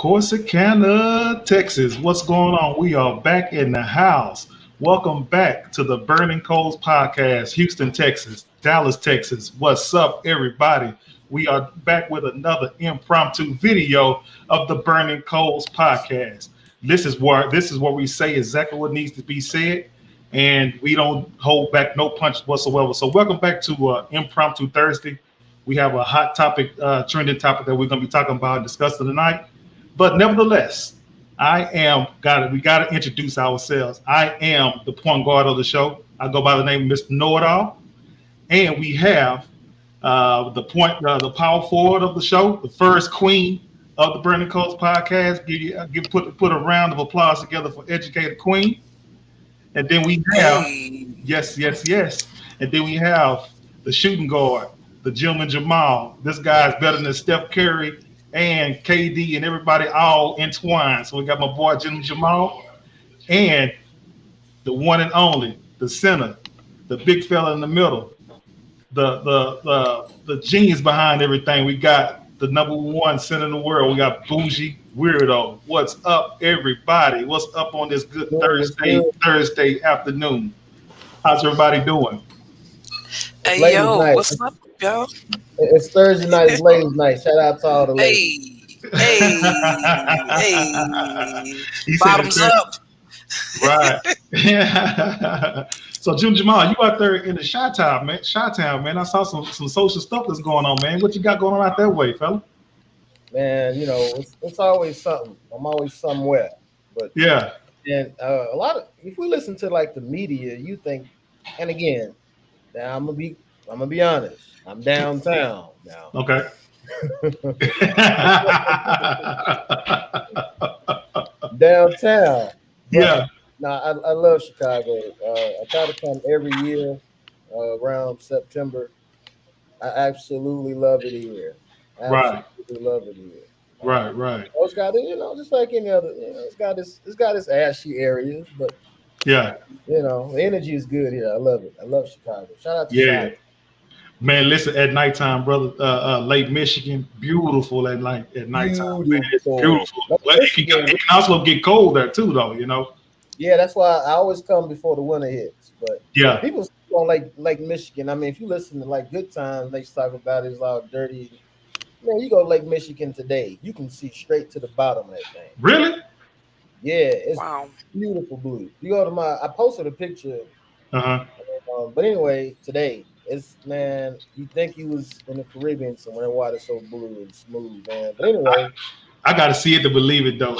Corsicana, Texas. What's going on? We are back in the house. Welcome back to the Burning Coals podcast, Houston, Texas, Dallas, Texas. What's up, everybody? We are back with another impromptu video of the Burning Coals podcast. This is where we say exactly what needs to be said, and we don't hold back no punches whatsoever. So, welcome back to Impromptu Thursday. We have a hot topic, trending topic that we're going to be talking about and discussing tonight. But nevertheless, we got to introduce ourselves. I am the point guard of the show. I go by the name of Mr. Know-It-All. And we have the power forward of the show, the first queen of the Burning Coals podcast. Put a round of applause together for Educated Queen. And then we have, yes. And then we have the shooting guard, the gentleman Jamal. This guy's better than Steph Curry and KD and everybody all entwined. So we got my boy gentleman Jamal and the one and only, the center, the big fella in the middle, the genius behind everything. We got the number one center in the world. We got Bougie Weirdo. What's up, everybody? What's up on this good Thursday afternoon? How's everybody doing? Hey, yo, night. What's up, yo? It's Thursday night. It's ladies' night. Shout out to all the ladies. Hey. Bottoms up. Right. So, Jim Jamal, you out there in the Chi-Town, man. I saw some social stuff that's going on, man. What you got going on out that way, fella? Man, you know, it's always something. I'm always somewhere. But yeah. And a lot of, if we listen to like the media, you think, and again, now I'm gonna be honest. I'm downtown now. Okay. Downtown. Yeah. No, I love Chicago. I try to come every year around September. I absolutely love it here. Absolutely love it here. Right. It's got it, just like any other. It's got its ashy areas, but yeah, the energy is good here. I love it. I love Chicago. Shout out to Chicago. Man, listen, at nighttime, brother, Lake Michigan, beautiful at nighttime. Man, it's beautiful. It can also get cold there too, though. Yeah, that's why I always come before the winter hits. But yeah, people don't like Michigan. I mean, if you listen to like Good Times, they talk about it's all dirty. Man, you go to Lake Michigan today, you can see straight to the bottom of that thing. Really? Yeah, it's beautiful blue. You go to I posted a picture. But anyway, today. You think you was in the Caribbean somewhere, the water's so blue and smooth, man. But anyway. I got to see it to believe it, though.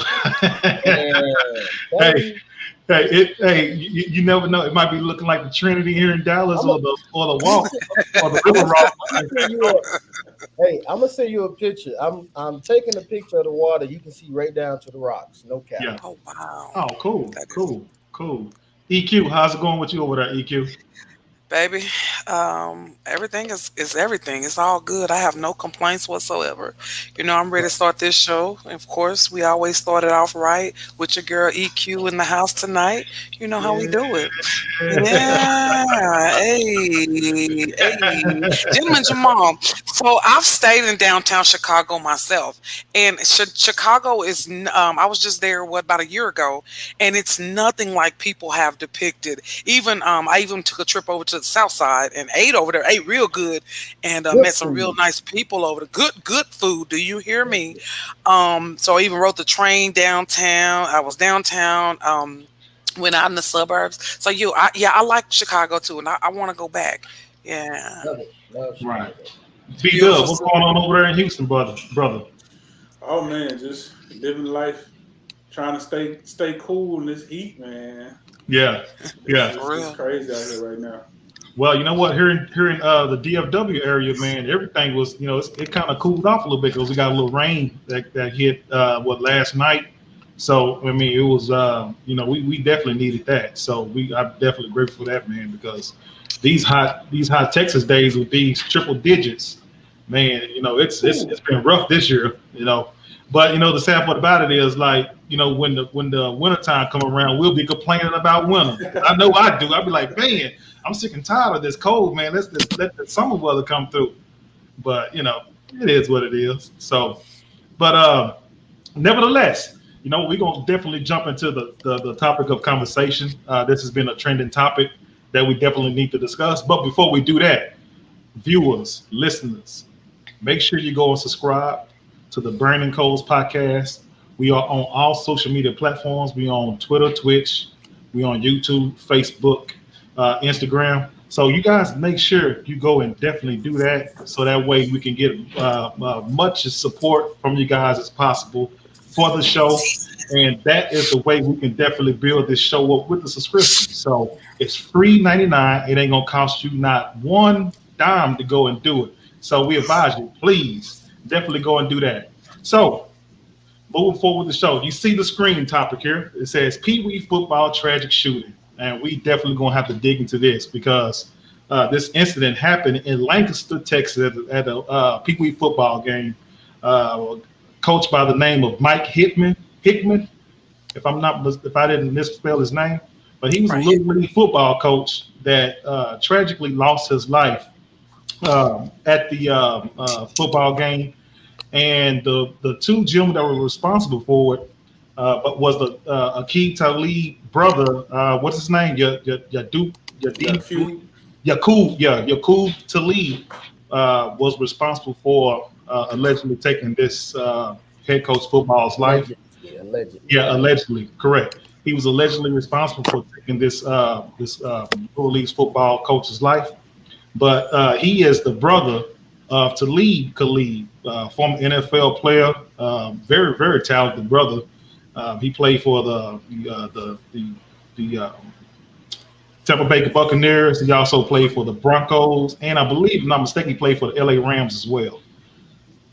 You never know. It might be looking like the Trinity here in Dallas or the Walk or the River Rock. Hey, I'm going to send you a picture. I'm taking a picture of the water. You can see right down to the rocks. No cap. Yeah. Oh, wow. Oh, cool. EQ, how's it going with you over there, EQ? Baby, everything is everything. It's all good. I have no complaints whatsoever. I'm ready to start this show. Of course, we always started off right with your girl EQ in the house tonight. You know how we do it. Yeah. Hey. Gentleman Jamal. So I've stayed in downtown Chicago myself. And Chicago is, I was just there, about a year ago. And it's nothing like people have depicted. I even took a trip over to the south side and ate real good and met some real nice people over there. Good food. Do you hear me? So I even rode the train downtown. I was downtown, went out in the suburbs. So I like Chicago too, and I want to go back. Yeah. Love right. Be good. What's going on over there in Houston, brother? Oh man, just living life, trying to stay cool in this heat, man. Yeah. It's crazy out here right now. Well, you know what? Here in the DFW area, man, everything was, it kind of cooled off a little bit because we got a little rain that hit last night. So I mean, it was we definitely needed that. So I'm definitely grateful for that, man, because these hot Texas days with these triple digits, man, it's been rough this year, But the sad part about it is, like, when the wintertime come around, we'll be complaining about winter. I know I do. I'll be like, man, I'm sick and tired of this cold, man. Let's just let the summer weather come through. But it is what it is. So, but Nevertheless, we're going to definitely jump into the topic of conversation. This has been a trending topic that we definitely need to discuss. But before we do that, viewers, listeners, make sure you go and subscribe to the Burning Coals podcast. We are on all social media platforms. We on Twitter, Twitch. We on YouTube, Facebook, Instagram. So you guys make sure you go and definitely do that, so that way we can get much support from you guys as possible for the show. And that is the way we can definitely build this show up with the subscription. So it's free 99. It ain't gonna cost you not one dime to go and do it. So we advise you, please definitely go and do that. So moving forward with the show, you see the screen topic here. It says PeeWEE football tragic shooting, and we definitely gonna have to dig into this because this incident happened in Lancaster, Texas, at a PeeWEE football game. Coached by the name of Mike Hickmon, if I didn't misspell his name, but he was a little league football coach that tragically lost his life at the football game. And the two gentlemen that were responsible for it, but was the Akeem Talib brother. What's his name? Yaqub Talib was responsible for allegedly taking this head coach football's life. Allegedly, correct. He was allegedly responsible for taking this Little League's football coach's life. But he is the brother of Talib Khalid, former NFL player, very, very talented brother. He played for the Tampa Bay Buccaneers. He also played for the Broncos, and I believe, if I'm not mistaken, he played for the LA Rams as well.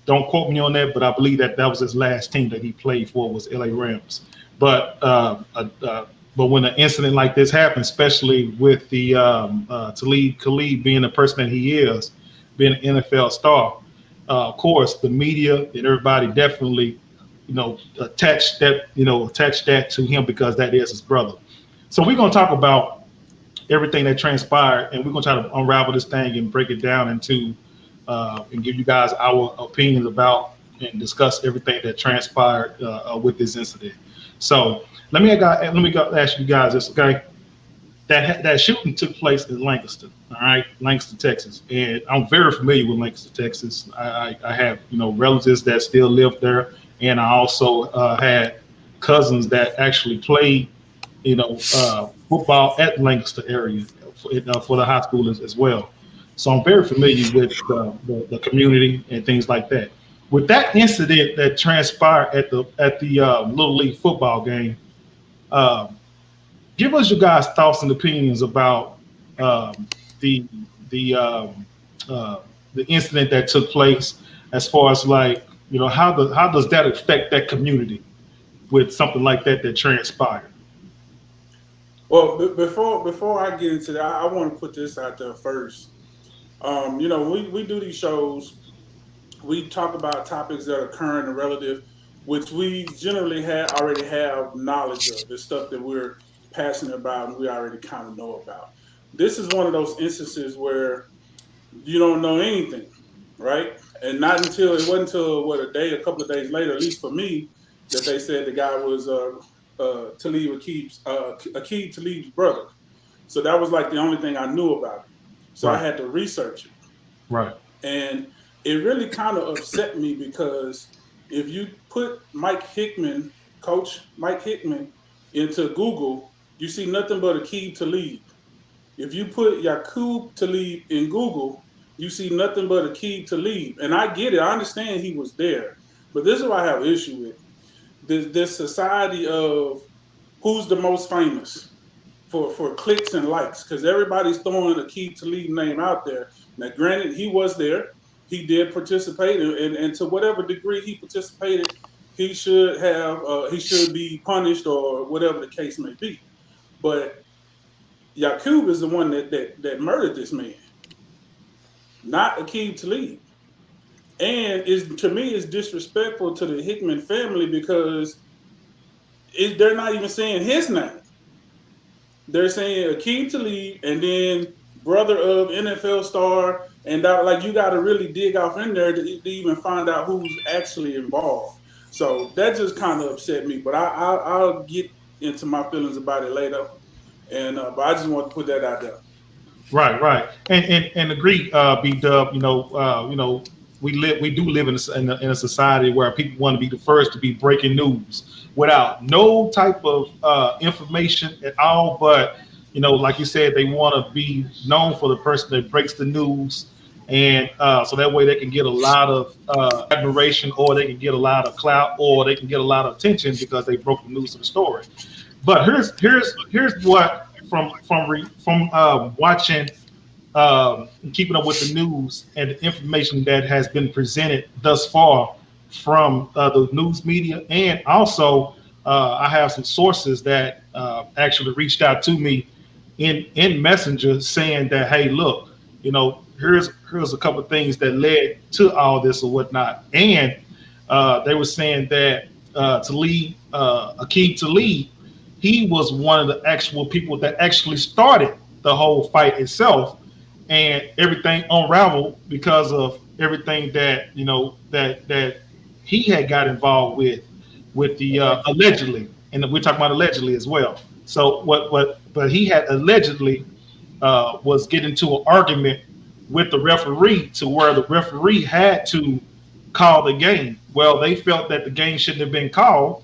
Don't quote me on that, but I believe that was his last team that he played for was LA Rams. But when an incident like this happens, especially with the Talib Khalid being the person that he is, being an NFL star, of course, the media and everybody definitely, attach that to him because that is his brother. So we're gonna talk about everything that transpired, and we're gonna try to unravel this thing and break it down into and give you guys our opinions about and discuss everything that transpired with this incident. So let me ask you guys this, okay? That shooting took place in Lancaster, all right, Lancaster, Texas, and I'm very familiar with Lancaster, Texas. I have relatives that still live there, and I also had cousins that actually played football at Lancaster area for the high schoolers as well. So I'm very familiar with the community and things like that. With that incident that transpired at the Little League football game, give us your guys' thoughts and opinions about the the um, the incident that took place, as far as how does that affect that community with something like that transpired? Well, before I get into that, I want to put this out there first. We do these shows. We talk about topics that are current and relative, which we generally already have knowledge of. The stuff that we're passionate about and we already kind of know about. This is one of those instances where you don't know anything, right? And it wasn't until a couple of days later, at least for me, that they said the guy was Akeem Talib's brother. So that was like the only thing I knew about it. So I had to research it. Right. And it really kind of upset me because if you put Coach Mike Hickmon, into Google, you see nothing but Akeem Talib. If you put Yaqub Talib in Google, you see nothing but Akeem Talib. And I get it. I understand he was there. But this is what I have an issue with. This society of who's the most famous for clicks and likes, because everybody's throwing Akeem Talib name out there. Now, granted, he was there. He did participate, and to whatever degree he participated, he should be punished or whatever the case may be. But Yaqub is the one that murdered this man, not Akeem Talib. And to me, it's disrespectful to the Hickmon family because they're not even saying his name. They're saying Akeem Talib and then brother of NFL star, and you got to really dig off in there to even find out who's actually involved. So that just kind of upset me. But I'll get into my feelings about it later. And but I just want to put that out there. Right, and agree, B Dub. We do live in a society where people want to be the first to be breaking news without no type of information at all. But like you said, they want to be known for the person that breaks the news, and so that way they can get a lot of admiration, or they can get a lot of clout, or they can get a lot of attention because they broke the news of the story. But here's what from watching, keeping up with the news and the information that has been presented thus far from the news media, and also I have some sources that actually reached out to me in Messenger saying that, hey, look, here's a couple of things that led to all this or whatnot, and they were saying that Talib, Akeem Talib, he was one of the actual people that actually started the whole fight itself, and everything unraveled because of everything that that he had got involved with the allegedly, and we're talking about allegedly as well. So but he had allegedly was getting into an argument with the referee to where the referee had to call the game. Well, they felt that the game shouldn't have been called,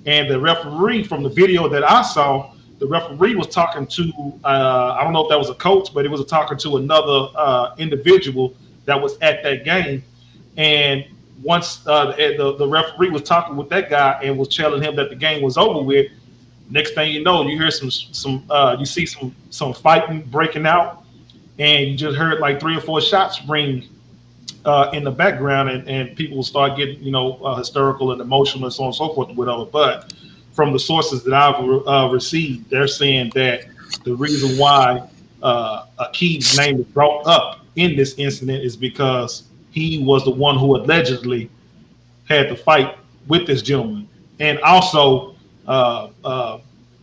and the referee, from the video that I saw, the referee was talking to, I don't know if that was a coach, but it was talking to another individual that was at that game. And once the referee was talking with that guy and was telling him that the game was over with, next thing you know, you hear you see some fighting breaking out, and you just heard like 3 or 4 shots ring in the background, and people will start getting hysterical and emotional and so on and so forth, or whatever. But from the sources that I've received, they're saying that the reason why Akeem's name is brought up in this incident is because he was the one who allegedly had the fight with this gentleman, and also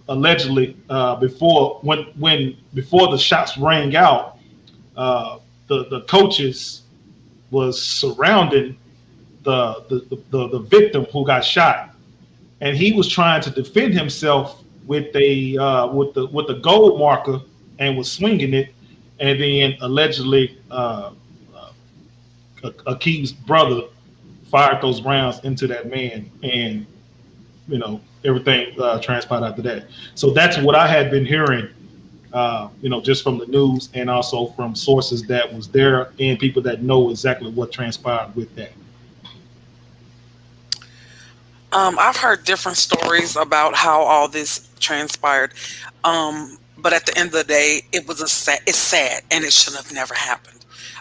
allegedly before the shots rang out, the coaches was surrounding the victim who got shot, and he was trying to defend himself with the gold marker and was swinging it, and then allegedly Akeem's brother fired those rounds into that man, and everything transpired after that. So that's what I had been hearing, just from the news and also from sources that was there and people that know exactly what transpired with that. I've heard different stories about how all this transpired, but at the end of the day, it's sad, and it should have never happened.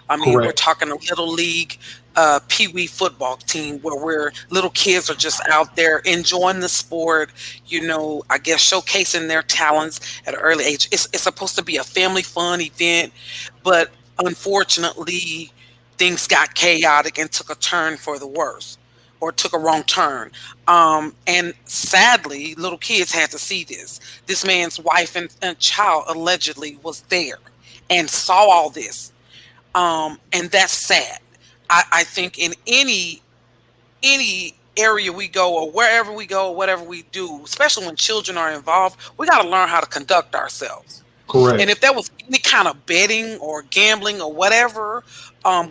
I mean, Correct. We're talking a little league, PeeWEE football team where little kids are just out there enjoying the sport, I guess showcasing their talents at an early age. It's supposed to be a family fun event, but unfortunately, things got chaotic and took a turn for the worse, or took a wrong turn. And sadly, little kids had to see this. This man's wife and child allegedly was there and saw all this. And that's sad. I think in any area we go, or wherever we go, or whatever we do, especially when children are involved, we got to learn how to conduct ourselves. Correct. And if there was any kind of betting or gambling or whatever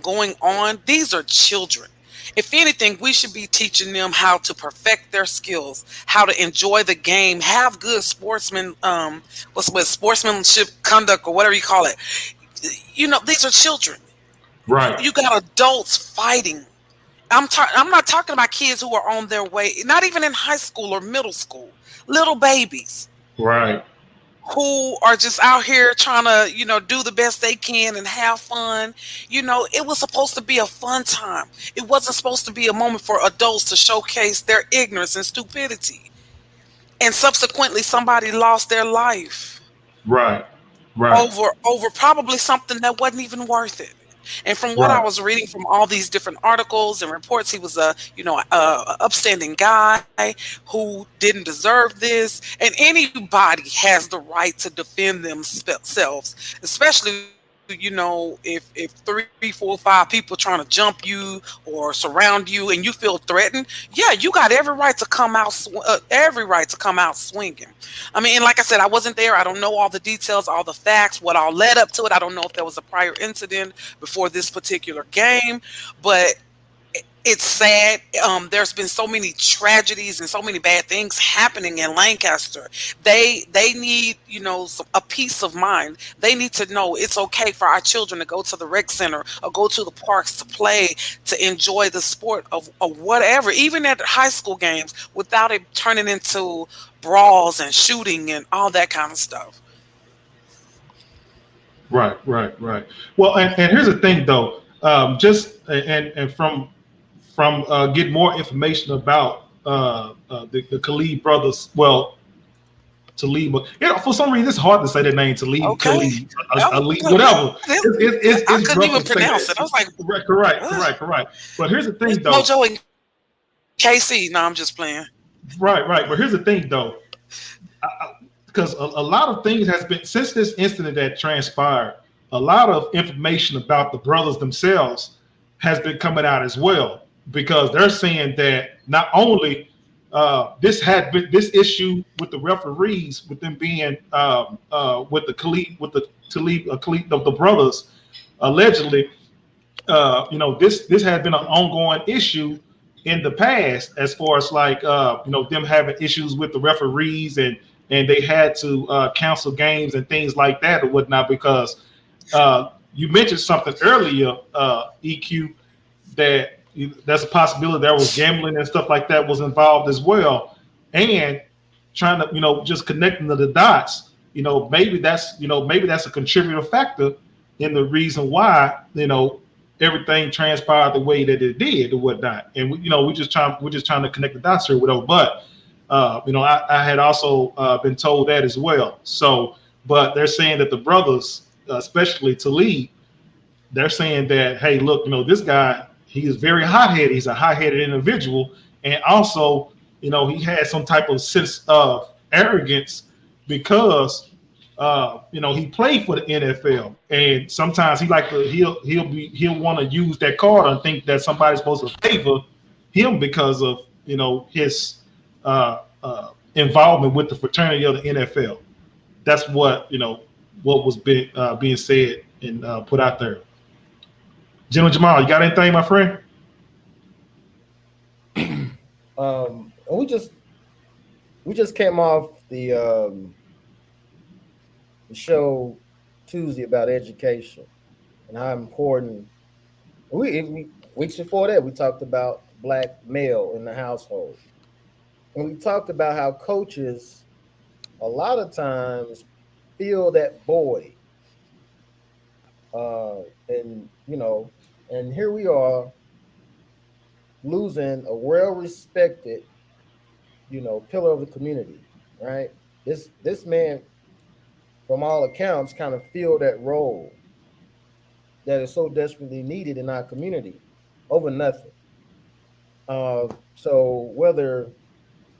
going on, these are children. If anything, we should be teaching them how to perfect their skills, how to enjoy the game, have good sportsmanship conduct, or whatever you call it. These are children. Right. You got adults fighting. I'm not talking about kids who are on their way, not even in high school or middle school, little babies. Right. Who are just out here trying to, do the best they can and have fun. It was supposed to be a fun time. It wasn't supposed to be a moment for adults to showcase their ignorance and stupidity. And subsequently, somebody lost their life. Right. Over probably something that wasn't even worth it. And from what I was reading from all these different articles and reports, he was a upstanding guy who didn't deserve this. And anybody has the right to defend themselves, especially you know, if 3, 4, 5 people trying to jump you or surround you and you feel threatened, yeah, you got every right to come out, swinging. I mean, and like I said, I wasn't there. I don't know all the details, all the facts, what all led up to it. I don't know if there was a prior incident before this particular game, but it's sad. There's been so many tragedies and so many bad things happening in Lancaster. They need, you know, a peace of mind. They need to know it's okay for our children to go to the rec center or go to the parks to play, to enjoy the sport of whatever, even at high school games, without it turning into brawls and shooting and all that kind of stuff. Right. Well, and here's the thing, though. And from get more information about the Khalid brothers. Well, Talib, but for some reason it's hard to say their name. Talib, Okay. Ali, whatever. I couldn't even pronounce it. I was like, correct. But here's the thing, though. Mojo and KC. No, I'm just playing. Right. But here's the thing, though. Because a lot of things has been since this incident that transpired. A lot of information about the brothers themselves has been coming out as well, because they're saying that not only this issue with the referees, with them being with the Talib of the brothers, allegedly, this has been an ongoing issue in the past, as far as like them having issues with the referees, and they had to cancel games and things like that or whatnot, because you mentioned something earlier, EQ, that's a possibility there was gambling and stuff like that was involved as well, and trying to just connecting the dots. Maybe that's a contributor factor in the reason why everything transpired the way that it did or whatnot. And we're just trying to connect the dots here, whatever. But I had also been told that as well. So, but they're saying that the brothers, especially Talib, they're saying that, hey, look, this guy, he is very hot-headed. He's a hot-headed individual, and also, he had some type of sense of arrogance because, he played for the NFL, and sometimes he'll want to use that card and think that somebody's supposed to favor him because of his involvement with the fraternity of the NFL. That's what was being said and put out there. General Jamal, you got anything, my friend? We just came off the show Tuesday about education and how important. Weeks before that, we talked about black male in the household, and we talked about how coaches a lot of times feel that void, and here we are losing a well-respected, pillar of the community, right? This man, from all accounts, kind of filled that role that is so desperately needed in our community over nothing. So whether,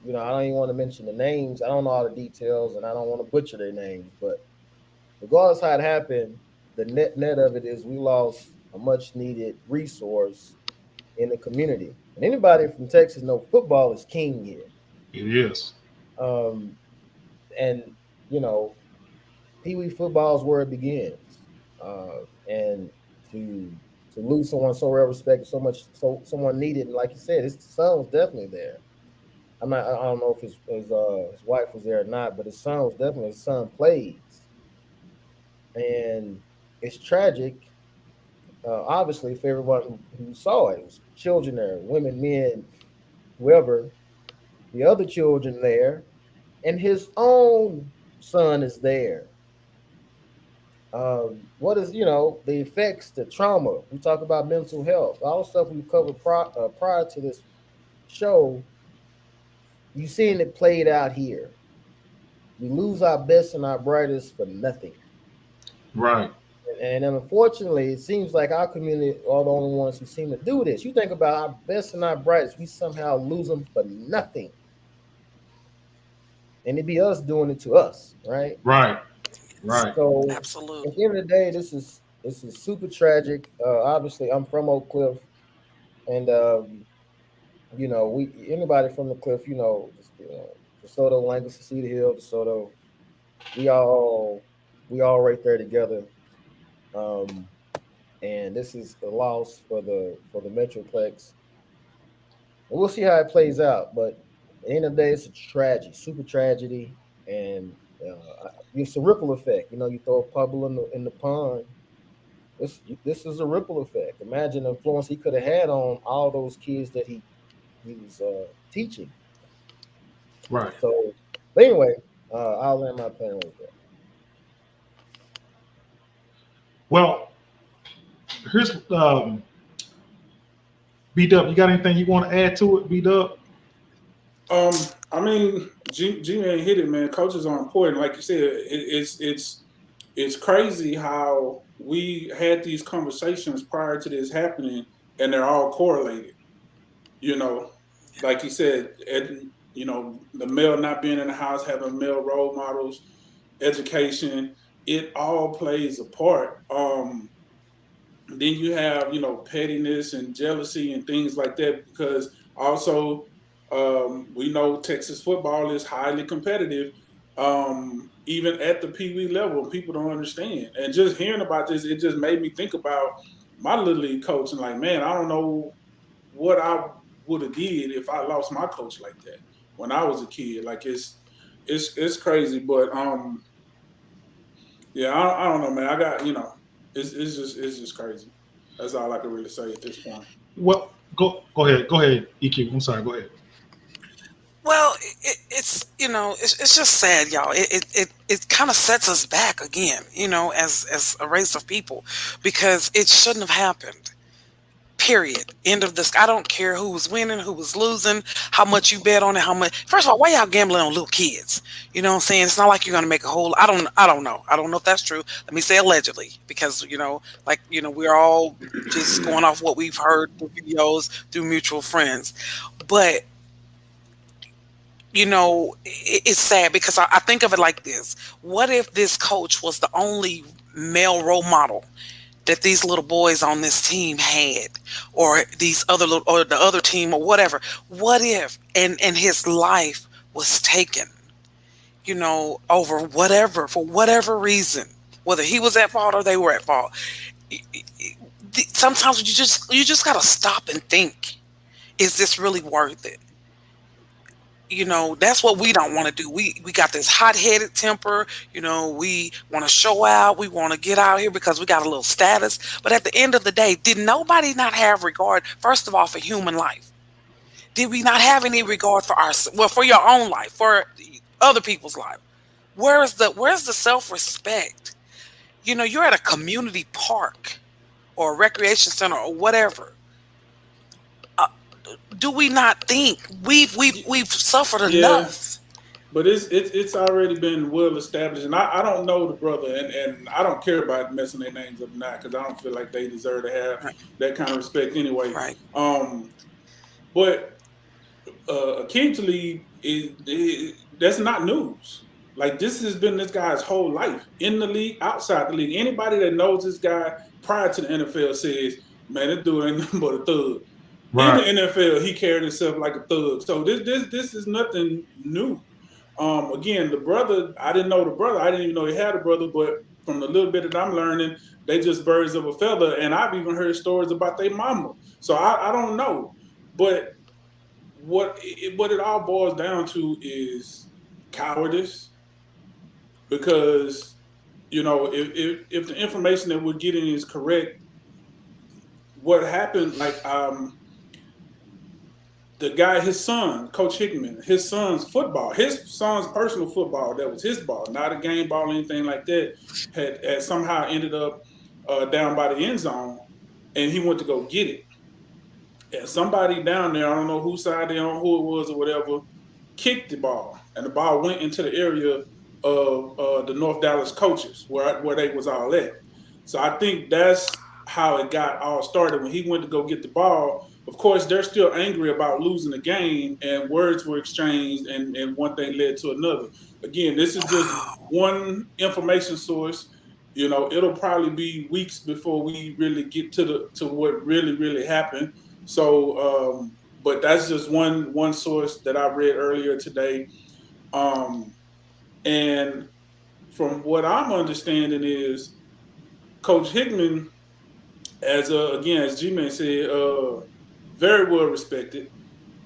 I don't even want to mention the names, I don't know all the details, and I don't want to butcher their names, but regardless how it happened, the net of it is we lost a much needed resource in the community. And anybody from Texas know football is king here. It is. And PeeWEE football is where it begins. And to lose someone so well respected, someone needed, and like you said, his son was definitely there. I don't know if his wife was there or not, but his son plays. And it's tragic, obviously, for everyone who saw it. It was children there, women, men, whoever, the other children there, and his own son is there. What is, the effects, the trauma? We talk about mental health, all the stuff we covered prior to this show. You seeing it played out here. We lose our best and our brightest for nothing. Right. And unfortunately, it seems like our community are the only ones who seem to do this. You think about our best and our brightest, we somehow lose them for nothing. And it'd be us doing it to us, right? Right. So absolutely, at the end of the day, this is This is super tragic. Obviously, I'm from Oak Cliff, and we anybody from the Cliff, DeSoto, Lancaster, Cedar Hill, DeSoto, we all right there together. Um, and this is a loss for the Metroplex. And we'll see how it plays out. But at the end of the day, it's a tragedy, super tragedy, and it's a ripple effect. You throw a pebble in the pond. This is a ripple effect. Imagine the influence he could have had on all those kids that he was teaching. Right. So, but anyway, I'll land my plane with that. Well, here's B Dub. You got anything you want to add to it, B Dub? I mean, G-Man hit it, man. Coaches are important. Like you said, it's crazy how we had these conversations prior to this happening, and they're all correlated. Like you said, the male not being in the house, having male role models, education, it all plays a part. Then you have, pettiness and jealousy and things like that, because also we know Texas football is highly competitive, even at the PeeWEE level. People don't understand. And just hearing about this, it just made me think about my Little League coach and like, man, I don't know what I would have did if I lost my coach like that when I was a kid. Like it's crazy, but yeah, I don't know, man. I got it's just crazy. That's all I can really say at this point. Well, go ahead, EQ. I'm sorry, go ahead. Well, it's just sad, y'all. It kind of sets us back again, as a race of people, because it shouldn't have happened. Period. End of this. I don't care who was winning, who was losing, how much you bet on it, how much. First of all, why y'all gambling on little kids? You know what I'm saying? It's not like you're gonna make a whole. I don't know. I don't know if that's true. Let me say allegedly, because we're all just going off what we've heard through videos, through mutual friends. But it's sad because I think of it like this. What if this coach was the only male role model that these little boys on this team had, or these or the other team, or whatever? What if and his life was taken, over whatever, for whatever reason, whether he was at fault or they were at fault? Sometimes you just got to stop and think, is this really worth it? That's what we don't want to do. We got this hot-headed temper. We want to show out. We want to get out here because we got a little status. But at the end of the day, did nobody not have regard, first of all, for human life? Did we not have any regard for for your own life, for other people's life? Where's the self-respect? You're at a community park or a recreation center or whatever. Do we not think we've suffered enough? But it's already been well established, and I don't know the brother, and I don't care about messing their names up or not, because I don't feel like they deserve to have that kind of respect anyway. Right. But a kid to lead that's not news. Like, this has been this guy's whole life, in the league, outside the league. Anybody that knows this guy prior to the NFL says, man, this dude ain't nothing but a thug. Right. In the NFL, he carried himself like a thug. So this is nothing new. Again, the brother, I didn't know the brother. I didn't even know he had a brother, but from the little bit that I'm learning, they just birds of a feather. And I've even heard stories about their mama. So I don't know. But what it all boils down to is cowardice. Because, if the information that we're getting is correct, what happened, like, the guy, his son, Coach Hickmon, his son's personal football, that was his ball, not a game ball or anything like that, had somehow ended up down by the end zone, and he went to go get it. And somebody down there, I don't know whose side they're on, who it was or whatever, kicked the ball, and the ball went into the area of the North Dallas coaches, where they was all at. So I think that's how it got all started. When he went to go get the ball, of course, they're still angry about losing the game, and words were exchanged, and one thing led to another. Again, this is just one information source, It'll probably be weeks before we really get to what really happened. So, but that's just one source that I read earlier today. And from what I'm understanding is Coach Hickmon, as G-Man said, very well respected,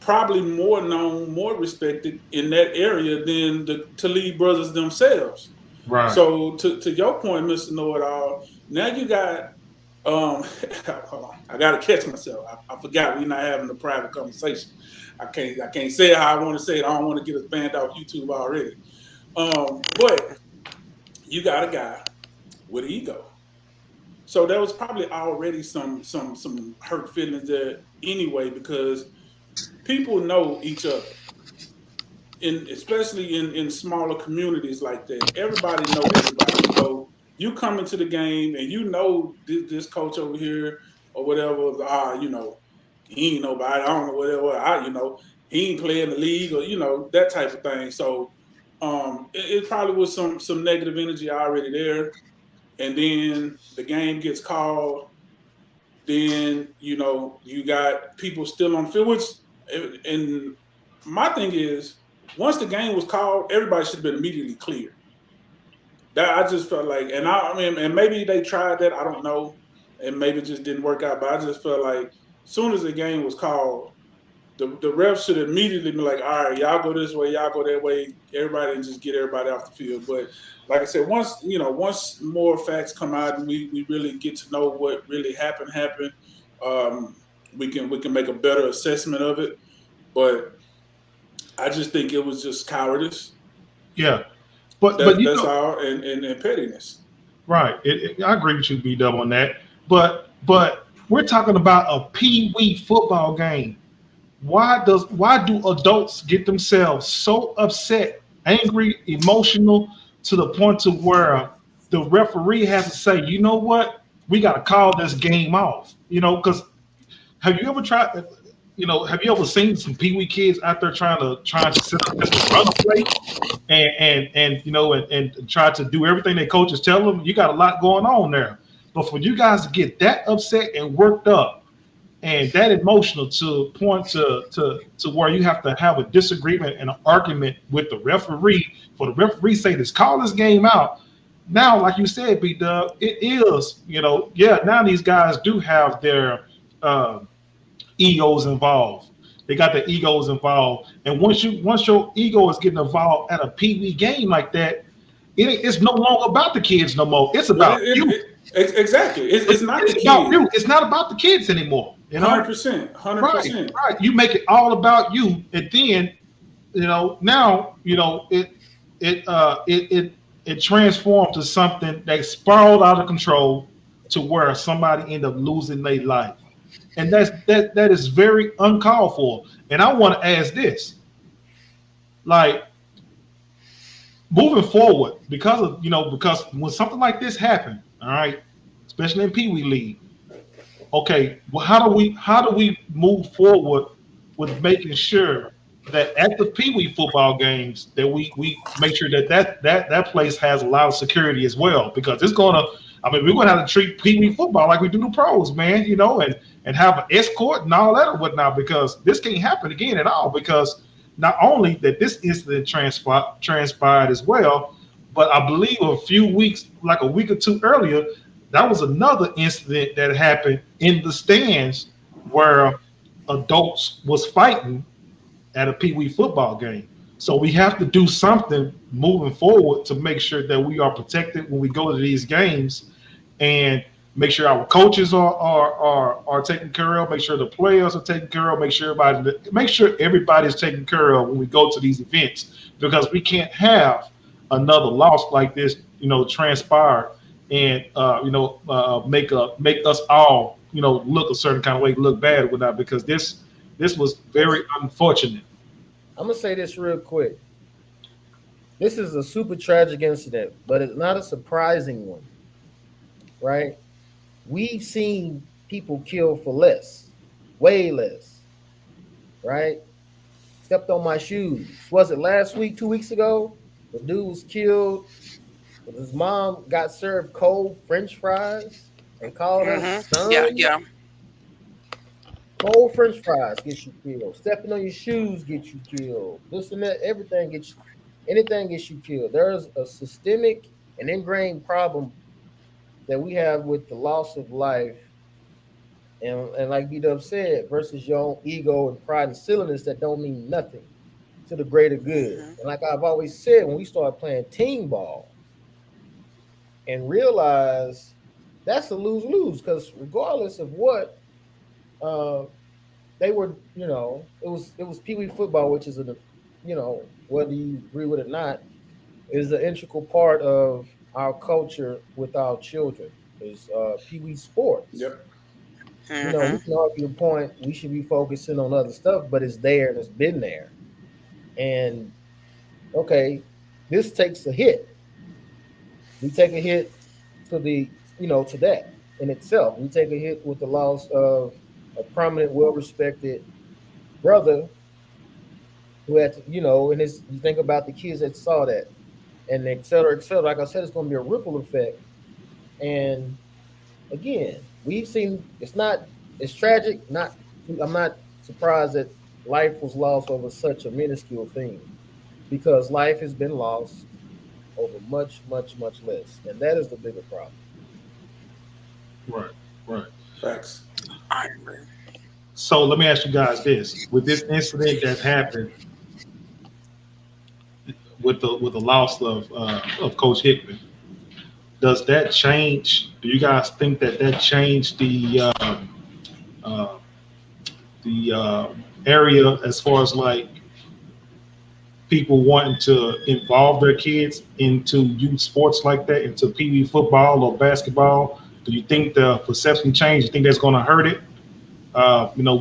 probably more known, more respected in that area than the Talib brothers themselves. Right. So to your point, Mr. Know-It-All, now you got hold on, I gotta catch myself. I forgot we're not having a private conversation. I can't say it how I want to say it. I don't want to get us banned off YouTube already. But you got a guy with ego. So there was probably already some hurt feelings there anyway, because people know each other. Especially in smaller communities like that. Everybody know everybody. So you come into the game and this coach over here or whatever, he ain't nobody, I don't know whatever, he ain't playing the league or, that type of thing. So it probably was some negative energy already there. And then the game gets called. Then, you got people still on the field, and my thing is, once the game was called, everybody should have been immediately cleared. That I just felt like, and maybe they tried that, I don't know, and maybe it just didn't work out, but I just felt like as soon as the game was called, the refs should immediately be like, all right, y'all go this way, y'all go that way, everybody, and just get everybody off the field. But like I said, once more facts come out and we really get to know what really happened, we can make a better assessment of it. But I just think it was just cowardice. Yeah, but that's all, and pettiness. Right. I agree with you, B-Dub, on that. But we're talking about a PeeWEE football game. Why do adults get themselves so upset, angry, emotional, to the point to where the referee has to say, you know what, we got to call this game off? Because have you ever tried? Have you ever seen some PeeWEE kids out there trying to set up just a run play and try to do everything their coaches tell them? You got a lot going on there. But for you guys to get that upset and worked up and that emotional to point to where you have to have a disagreement and an argument with the referee, for the referee say, let's call this game out. Now, like you said, B-Dub, it is, now these guys do have their egos involved. They got their egos involved. And once your ego is getting involved at a PeeWEE game like that, it's no longer about the kids no more. It's about you. Exactly. It's not the kids. About you. It's not about the kids anymore. 100%. Right. You make it all about you, and then now it transformed to something that spiraled out of control to where somebody ended up losing their life. And that is very uncalled for. And I want to ask this, like, moving forward, because when something like this happened, all right, especially in PeeWEE League, okay, well, how do we move forward with making sure that at the PeeWEE football games that we make sure that place has a lot of security as well? Because we're gonna have to treat PeeWEE football like we do the pros, man, and have an escort and all that or whatnot, because this can't happen again at all. Because not only that this incident transpired as well, but I believe a few weeks, like a week or two earlier, that was another incident that happened in the stands where adults was fighting at a PeeWEE football game. So we have to do something moving forward to make sure that we are protected when we go to these games, and make sure our coaches are taken care of, make sure the players are taken care of, make sure everybody's taken care of when we go to these events, because we can't have another loss like this, transpire and make us all look a certain kind of way, look bad with that, because this was very unfortunate. I'm gonna say this real quick. This is a super tragic incident, but it's not a surprising one, right? We've seen people killed for less, way less, right? Stepped on my shoes. Was it last week, 2 weeks ago? The dude was killed But his mom got served cold French fries and called us son. Yeah. Cold French fries gets you killed. Stepping on your shoes gets you killed. This and that, everything gets you, anything gets you killed. There's a systemic and ingrained problem that we have with the loss of life, and like B-Dub said, versus your own ego and pride and silliness that don't mean nothing to the greater good. And like I've always said, when we start playing team ball and realize that's a lose-lose, because regardless of what they were, it was PeeWEE football, which is whether you agree with it or not, is an integral part of our culture with our children. Is PeeWEE sports. Yep. We can argue the point we should be focusing on other stuff, but it's there and it's been there. And okay, this takes a hit. We take a hit to to that in itself. We take a hit with the loss of a prominent, well-respected brother who had to, and you think about the kids that saw that, and et cetera, et cetera. Like I said, it's going to be a ripple effect. And again, we've seen it's tragic. I'm not surprised that life was lost over such a minuscule thing, because life has been lost over much, much, much less, and that is the bigger problem. Right. Facts. I agree. So let me ask you guys this: with this incident that happened, with the loss of Coach Hickmon, does that change? Do you guys think that changed the area as far as like people wanting to involve their kids into youth sports like that, into PeeWEE football or basketball? Do you think the perception changed? You think that's going to hurt it?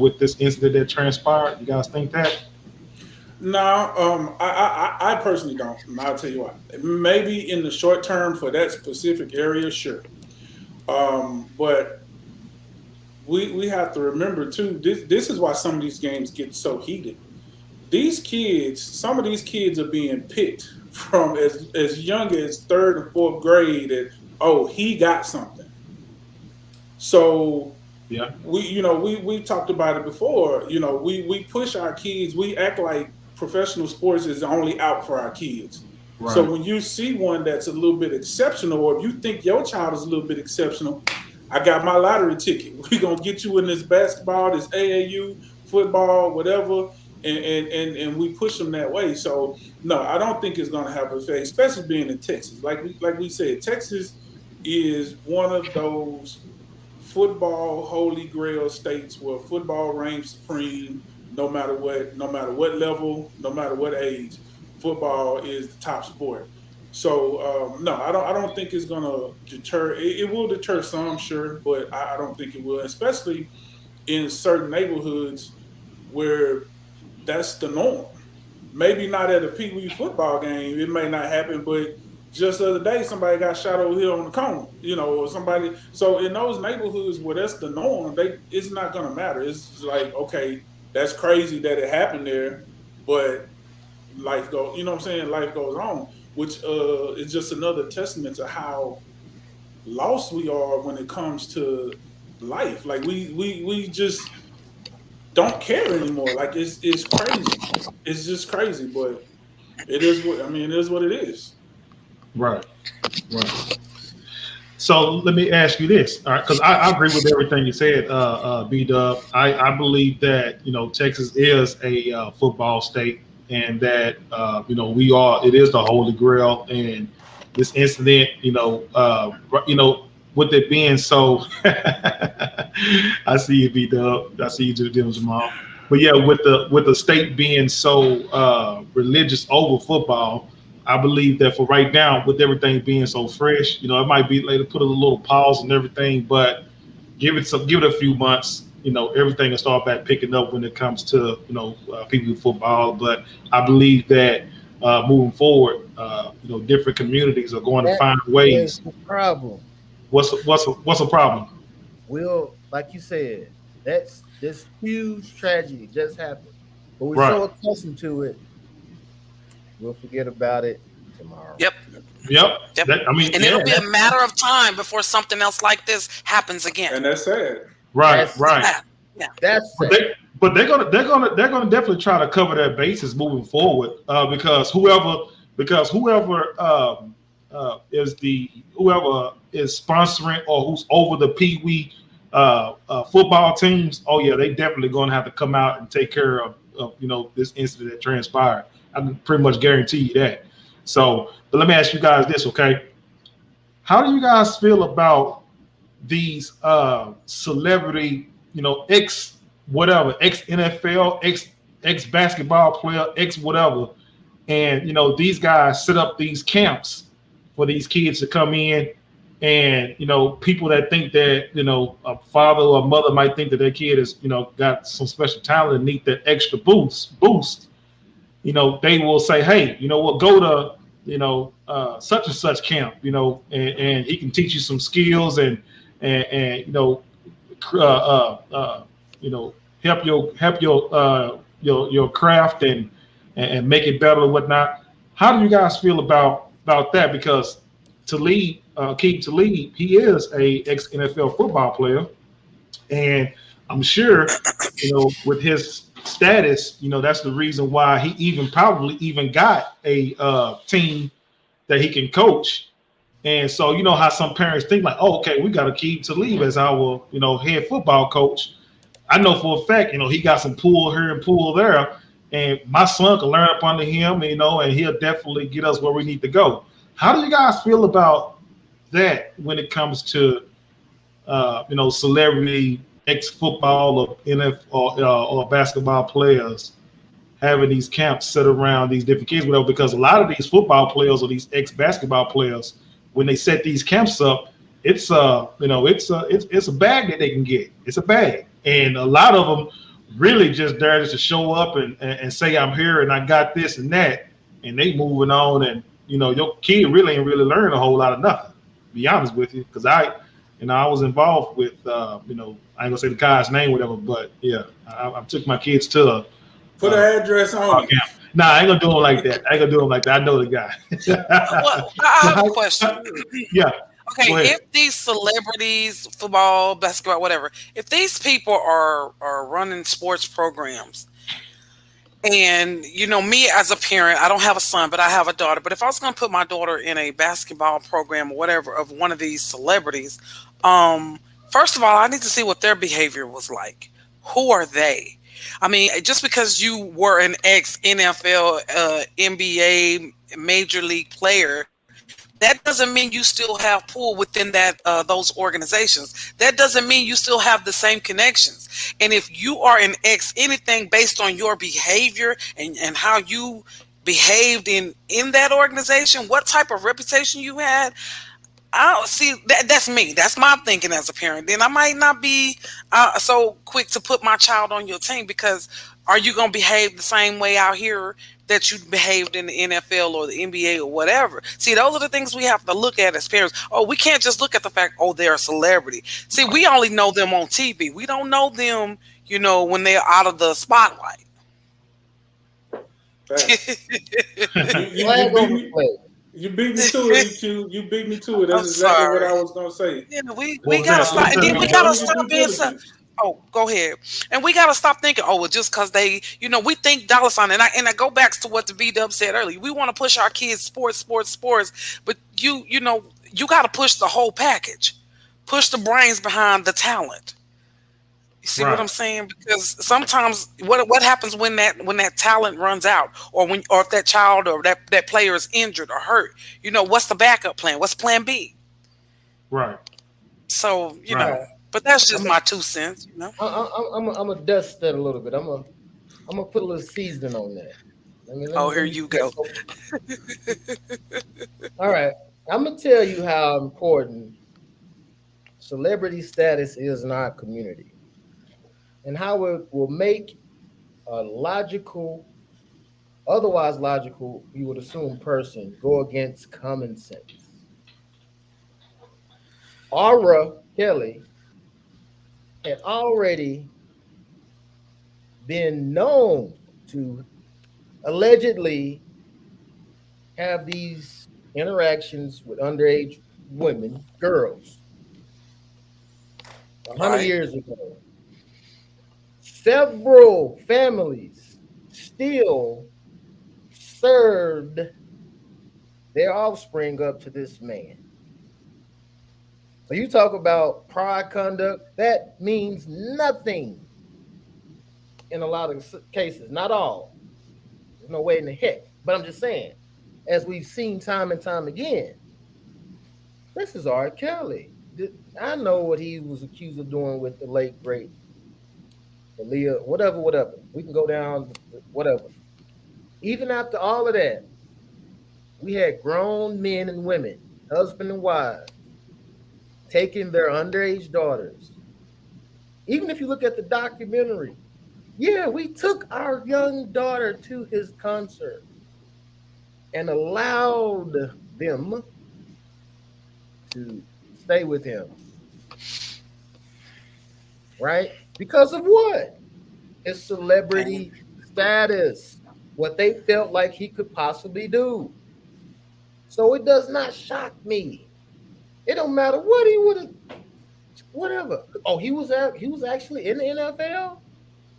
With this incident that transpired, you guys think that? No, I personally don't. And I'll tell you why. Maybe in the short term for that specific area, sure. But we have to remember too. This is why some of these games get so heated. Some of these kids are being picked from as young as 3rd and 4th grade. And he got something. So yeah, we talked about it before. We push our kids. We act like professional sports is only out for our kids. Right. So when you see one that's a little bit exceptional, or if you think your child is a little bit exceptional, I got my lottery ticket. We're gonna get you in this basketball, this AAU, football, whatever, and we push them that way. So no, I don't think it's gonna have an effect, especially being in Texas. Like we said, Texas is one of those football holy grail states where football reigns supreme. No matter what level, no matter what age, football is the top sport. So no, I don't think it's gonna deter. It will deter some, sure, but I don't think it will, especially in certain neighborhoods where that's the norm. Maybe not at a PeeWEE football game, it may not happen, but just the other day somebody got shot over here on the corner, or somebody. So in those neighborhoods where that's the norm, it's not gonna matter. It's like, okay, that's crazy that it happened there, but life goes. You know what I'm saying? Life goes on, which is just another testament to how lost we are when it comes to life. Like we just don't care anymore. Like it's crazy. It's just crazy, but it is what it is. What it is. Right. So let me ask you this, all right? Because I agree with everything you said, B-Dub. I believe that Texas is a football state, and that it is the holy grail. And this incident, with it being so, I see you, B-Dub. I see you do the deal, Jamal. But yeah, with the state being so religious over football, I believe that for right now, with everything being so fresh, it might be later put a little pause and everything, but give it a few months, everything will start back picking up when it comes to PeeWEE football. But I believe that moving forward, different communities are going to find ways. The problem. What's a problem? Will, like you said, that's this huge tragedy just happened, but we're so accustomed to it, we'll forget about it tomorrow. Yep. Yep. Yep. And it'll be a matter of time before something else like this happens again. And that's sad. Right. That's right. Sad. Yeah. That's sad. But they're gonna definitely try to cover that basis moving forward, because whoever is sponsoring or who's over the PeeWEE football teams, oh yeah, they definitely gonna have to come out and take care of this incident that transpired. I can pretty much guarantee you that. So, but let me ask you guys this, okay? How do you guys feel about these celebrity, ex NFL, ex basketball player, ex whatever, and these guys set up these camps for these kids to come in, and people that think that a father or a mother might think that their kid is got some special talent and need that extra boost. They will say, hey, we'll go to such and such camp, and he can teach you some skills and help your craft and make it better and whatnot. How do you guys feel about that? Because Keith Talib, he is a ex NFL football player, and I'm sure with his status, that's the reason why he probably got a team that he can coach. And so how some parents think like, oh, okay, we got to keep Talib as our head football coach. I know for a fact he got some pull here and pull there, and my son can learn up under him, and he'll definitely get us where we need to go. How do you guys feel about that when it comes to celebrity ex-football or NFL or basketball players having these camps set around these different kids? Because a lot of these football players or these ex-basketball players, when they set these camps up, it's a bag that they can get. It's a bag, and a lot of them really just there just to show up and say I'm here and I got this and that, and they moving on, and your kid really ain't really learning a whole lot of nothing. To be honest with you, because I was involved with I ain't gonna say the guy's name, whatever, but yeah, I took my kids to put an address on. Nah, I ain't gonna do him like that. I know the guy. Well, I have a question. Yeah. Okay, if these celebrities, football, basketball, whatever, if these people are running sports programs, and me as a parent, I don't have a son, but I have a daughter. But if I was going to put my daughter in a basketball program or whatever of one of these celebrities, first of all, I need to see what their behavior was like. Who are they? I mean, just because you were an ex-NFL, NBA, major league player, that doesn't mean you still have pull within that those organizations. That doesn't mean you still have the same connections. And if you are an ex anything based on your behavior and how you behaved in that organization, what type of reputation you had, I don't see that's me. That's my thinking as a parent. Then I might not be so quick to put my child on your team, because are you going to behave the same way out here that you behaved in the NFL or the NBA or whatever? See, those are the things we have to look at as parents. Oh, we can't just look at the fact, oh, they're a celebrity. See, we only know them on TV. We don't know them, when they're out of the spotlight. You beat me to it, You beat me to it. That's exactly what I was gonna say. Yeah, we gotta stop. And then we gotta stop being so. Oh, go ahead. And we gotta stop thinking, oh, well, just because they, we think dollar sign. And I go back to what the B-Dub said earlier. We want to push our kids sports, but you gotta push the whole package. Push the brains behind the talent. You see what I'm saying? Because sometimes what happens when that talent runs out, or if that child or that player is injured or hurt, what's the backup plan? What's plan B? Right. So, but that's just my 2 cents, I'm gonna dust that a little bit. I'm gonna put a little seasoning on that. Here you go. All right. I'm gonna tell you how important celebrity status is in our community, and how it will make a otherwise logical, you would assume, person go against common sense. Aura Kelly had already been known to allegedly have these interactions with underage women, girls, 100 years ago. Several families still served their offspring up to this man. So you talk about prior conduct, that means nothing in a lot of cases, not all. There's no way in the heck. But I'm just saying, as we've seen time and time again, this is R. Kelly. I know what he was accused of doing with the late great Aaliyah, whatever. We can go down, whatever. Even after all of that, we had grown men and women, husband and wives, taking their underage daughters. Even if you look at the documentary, yeah, we took our young daughter to his concert and allowed them to stay with him. Right? Because of what? His celebrity status, what they felt like he could possibly do. So it does not shock me. It don't matter what he would have, whatever. Oh, he was actually in the NFL.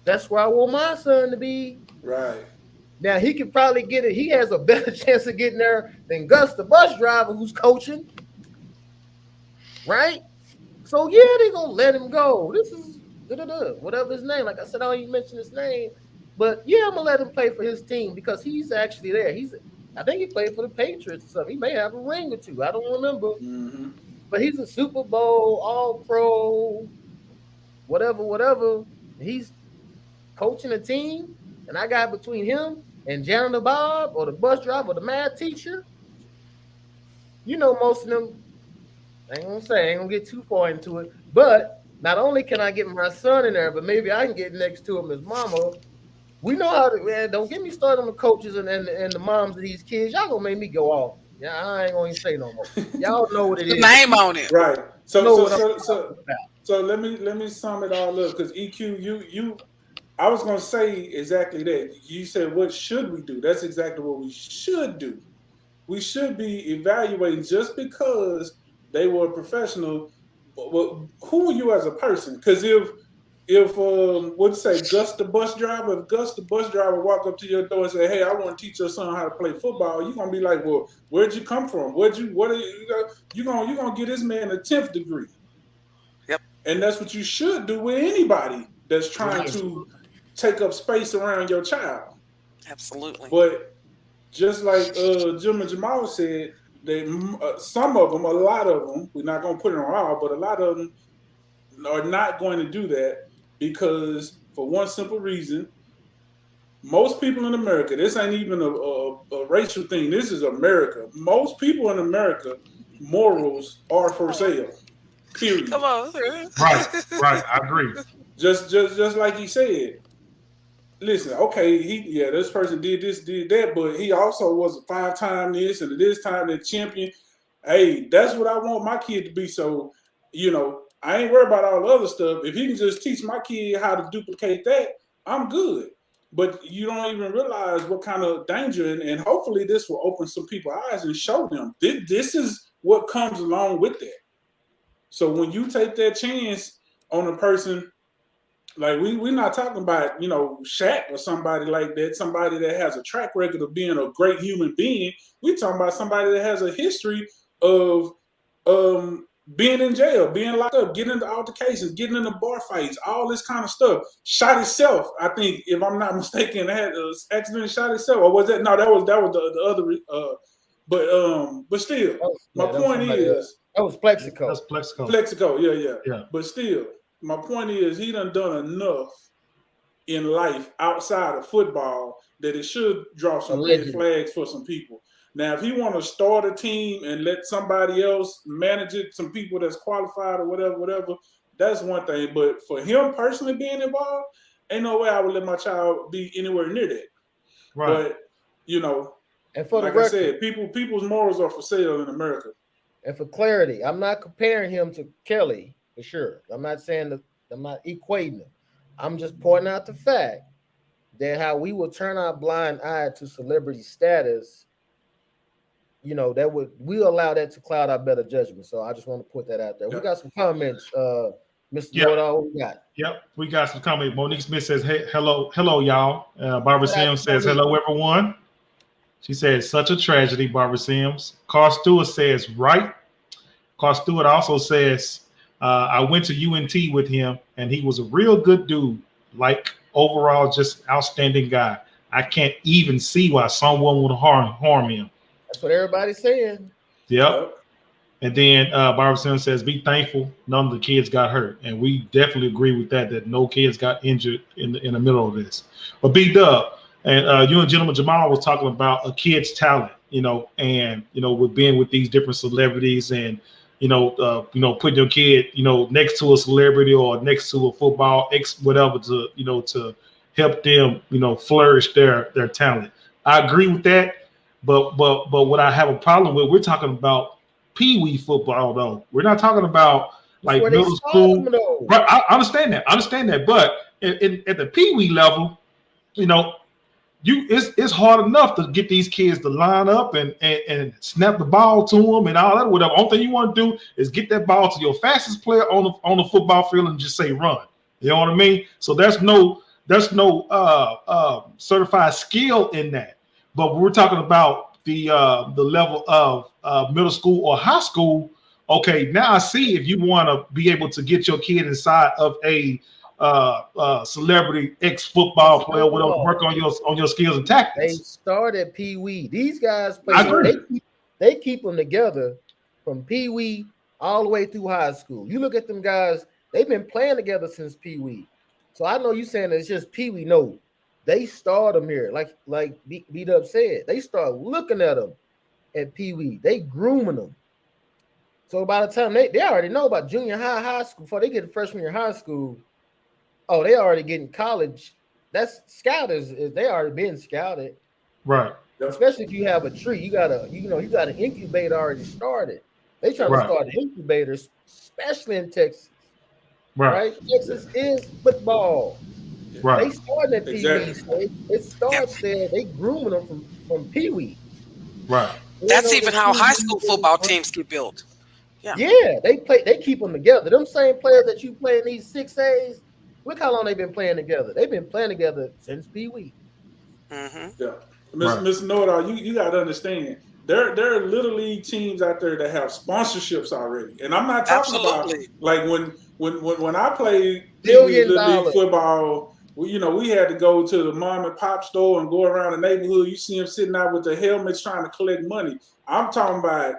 That's where I want my son to be. Right. Now he could probably get it. He has a better chance of getting there than Gus, the bus driver who's coaching. Right? So yeah, they're gonna let him go. This is whatever his name. Like I said, I don't even mention his name. But yeah, I'm gonna let him play for his team because he's actually there. I think he played for the Patriots or something. He may have a ring or two. I don't remember. Mm-hmm. But he's a Super Bowl, All-Pro, whatever. He's coaching a team, and I got between him and Janitor Bob or the bus driver or the math teacher. You know, most of them, I ain't gonna get too far into it, but not only can I get my son in there, but maybe I can get next to him as mama. We know how to, man, don't get me started on the coaches and the moms of these kids. Y'all gonna make me go off. Yeah, I ain't gonna even say no more. Y'all know what it is. Name on it. Right. So let me sum it all up because EQ, I was gonna say exactly that. You said what should we do? That's exactly what we should do. We should be evaluating just because they were a professional. Well, who are you as a person? Because if what'd you say, Gus the bus driver? If Gus the bus driver walk up to your door and say, "Hey, I want to teach your son how to play football," you're gonna be like, "Well, where'd you come from? You gonna get this man a 10th degree?" Yep. And that's what you should do with anybody that's trying to take up space around your child. Absolutely. But just like Jim and Jamal said, some of them, a lot of them, we're not gonna put it on all, but a lot of them are not going to do that because for one simple reason, most people in America, this ain't even a racial thing, this is America. Most people in America, morals are for sale. Period. Come on. Right, I agree. Just like he said, listen, okay, this person did this, did that, but he also was a 5-time this and this time that champion. Hey, that's what I want my kid to be. So, I ain't worried about all the other stuff. If he can just teach my kid how to duplicate that, I'm good. But you don't even realize what kind of danger, and hopefully this will open some people's eyes and show them this is what comes along with that. So when you take that chance on a person, like we're not talking about, Shaq or somebody like that, somebody that has a track record of being a great human being. We're talking about somebody that has a history of being in jail, being locked up, getting into altercations, getting into bar fights, all this kind of stuff. Shot himself, I think, if I'm not mistaken, had an accident, shot himself, or was that? No, that was the other. But still, my point is that was Plexico. That's Plexico. Plexico, yeah. But still, my point is he done enough in life outside of football that it should draw some red flags for some people. Now, if he want to start a team and let somebody else manage it, some people that's qualified or whatever, that's one thing. But for him personally being involved, ain't no way I would let my child be anywhere near that. Right. But, and for like the record, I said, people's morals are for sale in America. And for clarity, I'm not comparing him to Kelly for sure. I'm not saying that I'm not equating them. I'm just pointing out the fact that how we will turn our blind eye to celebrity status we allow that to cloud our better judgment. So I just want to put that out there. We got some comments, Mr. Know-it-all. What we got? Yep, we got some comments. Monique Smith says, hey, hello, y'all. Barbara Sims says, hello, everyone. She says, such a tragedy, Barbara Sims. Carl Stewart says, right. Carl Stewart also says, I went to UNT with him, and he was a real good dude. Like, overall, just outstanding guy. I can't even see why someone would harm him. That's what everybody's saying. Yep. And then Barbara Sims says, be thankful none of the kids got hurt. And we definitely agree with that no kids got injured in the middle of this. But B-Dub, and you and Gentleman Jamal was talking about a kid's talent, and, with being with these different celebrities and, putting your kid, next to a celebrity or next to a football whatever to help them, flourish their talent. I agree with that. But what I have a problem with, we're talking about PeeWEE football, though. We're not talking about like middle school. Right, I understand that. But at the PeeWEE level, it's hard enough to get these kids to line up and snap the ball to them and all that. Whatever. Only thing you want to do is get that ball to your fastest player on the football field and just say run. You know what I mean? So there's no certified skill in that. But we're talking about the level of middle school or high school. Okay, now I see if you want to be able to get your kid inside of a celebrity ex-football player, whatever, work on your skills and tactics. They started PeeWEE. These guys they keep them together from PeeWEE all the way through high school. You look at them guys, they've been playing together since PeeWEE. So I know you saying it's just PeeWEE. No, they start them here. Like B-Dub said, they start looking at them at PeeWEE. They grooming them. So by the time they already know about junior high school, before they get to freshman year high school, they already getting college. That's scouters. They already been scouted. Right. Especially if you have a tree, you got an incubator already started. They trying to start incubators, especially in Texas. Right? Texas is football. Right. They started at PeeWEE. So it starts there. They grooming them from PeeWEE. Right. That's even how high school football teams get built. Yeah, they keep them together. Them same players that you play in these 6As, look how long they've been playing together. They've been playing together since PeeWEE. Mm-hmm. Yeah. Mr. Know-it-all, you got to understand, there are little league teams out there that have sponsorships already. And I'm not talking about like when I played little league football, we had to go to the mom and pop store and go around the neighborhood. You see them sitting out with their helmets trying to collect money. I'm talking about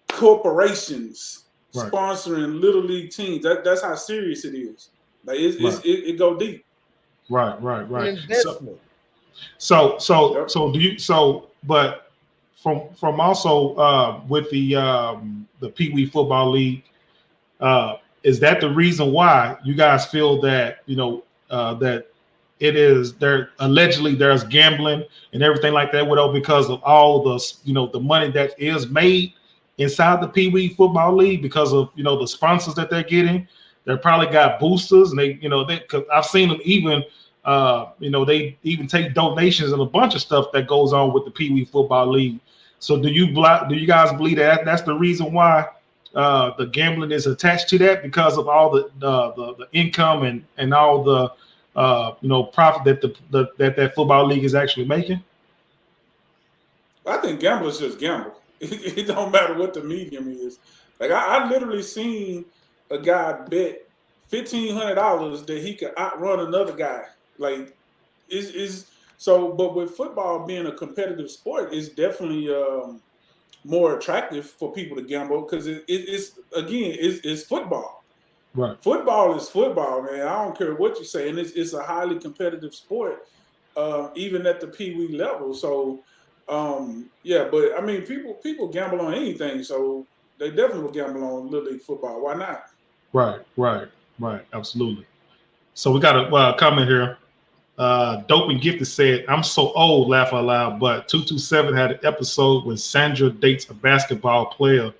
corporations sponsoring little league teams. That's how serious it is. Like it go deep. Right. But from also with the PeeWEE football league, is that the reason why you guys feel that that it is there allegedly there's gambling and everything like that, because of all the the money that is made inside the PeeWEE football league because of the sponsors that they're getting? They probably got boosters, and cause I've seen them even they even take donations and a bunch of stuff that goes on with the PeeWEE football league. So do you guys believe that that's the reason why the gambling is attached to that, because of all the income and all the profit that football league is actually making? I think gamblers just gamble. It don't matter what the medium is. Like I literally seen a guy bet $1,500 that he could outrun another guy. Like but with football being a competitive sport, it's definitely more attractive for people to gamble because it's football. Right. Football is football, man. I don't care what you say, and it's a highly competitive sport, even at the PeeWEE level. So, but I mean, people gamble on anything, so they definitely will gamble on Little League football. Why not? Right. Absolutely. So we got a comment here. Dope and Gifted said, "I'm so old, laugh out loud, but 227 had an episode when Sandra dates a basketball player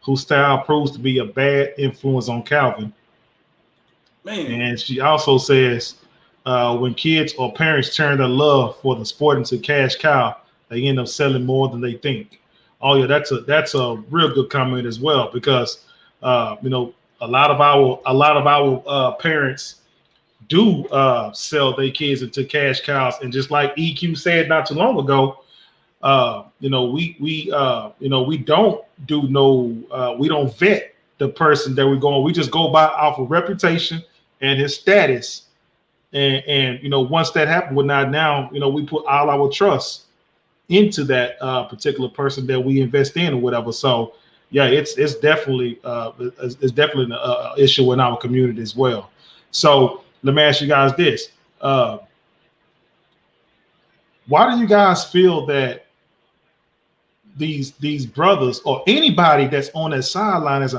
whose style proves to be a bad influence on Calvin." Man. And she also says, when kids or parents turn their love for the sport into cash cow, they end up selling more than they think. Oh yeah, that's a real good comment as well, because you know, a lot of our parents do sell their kids into cash cows, and just like EQ said not too long ago, you know, you know, we don't do no, we don't vet the person that we're going. We just go by off of reputation and his status, and you know, once that happened, now, you know, we put all our trust into that particular person that we invest in or whatever. So yeah, it's definitely an issue in our community as well. So let me ask you guys this: why do you guys feel that these brothers or anybody that's on that sideline as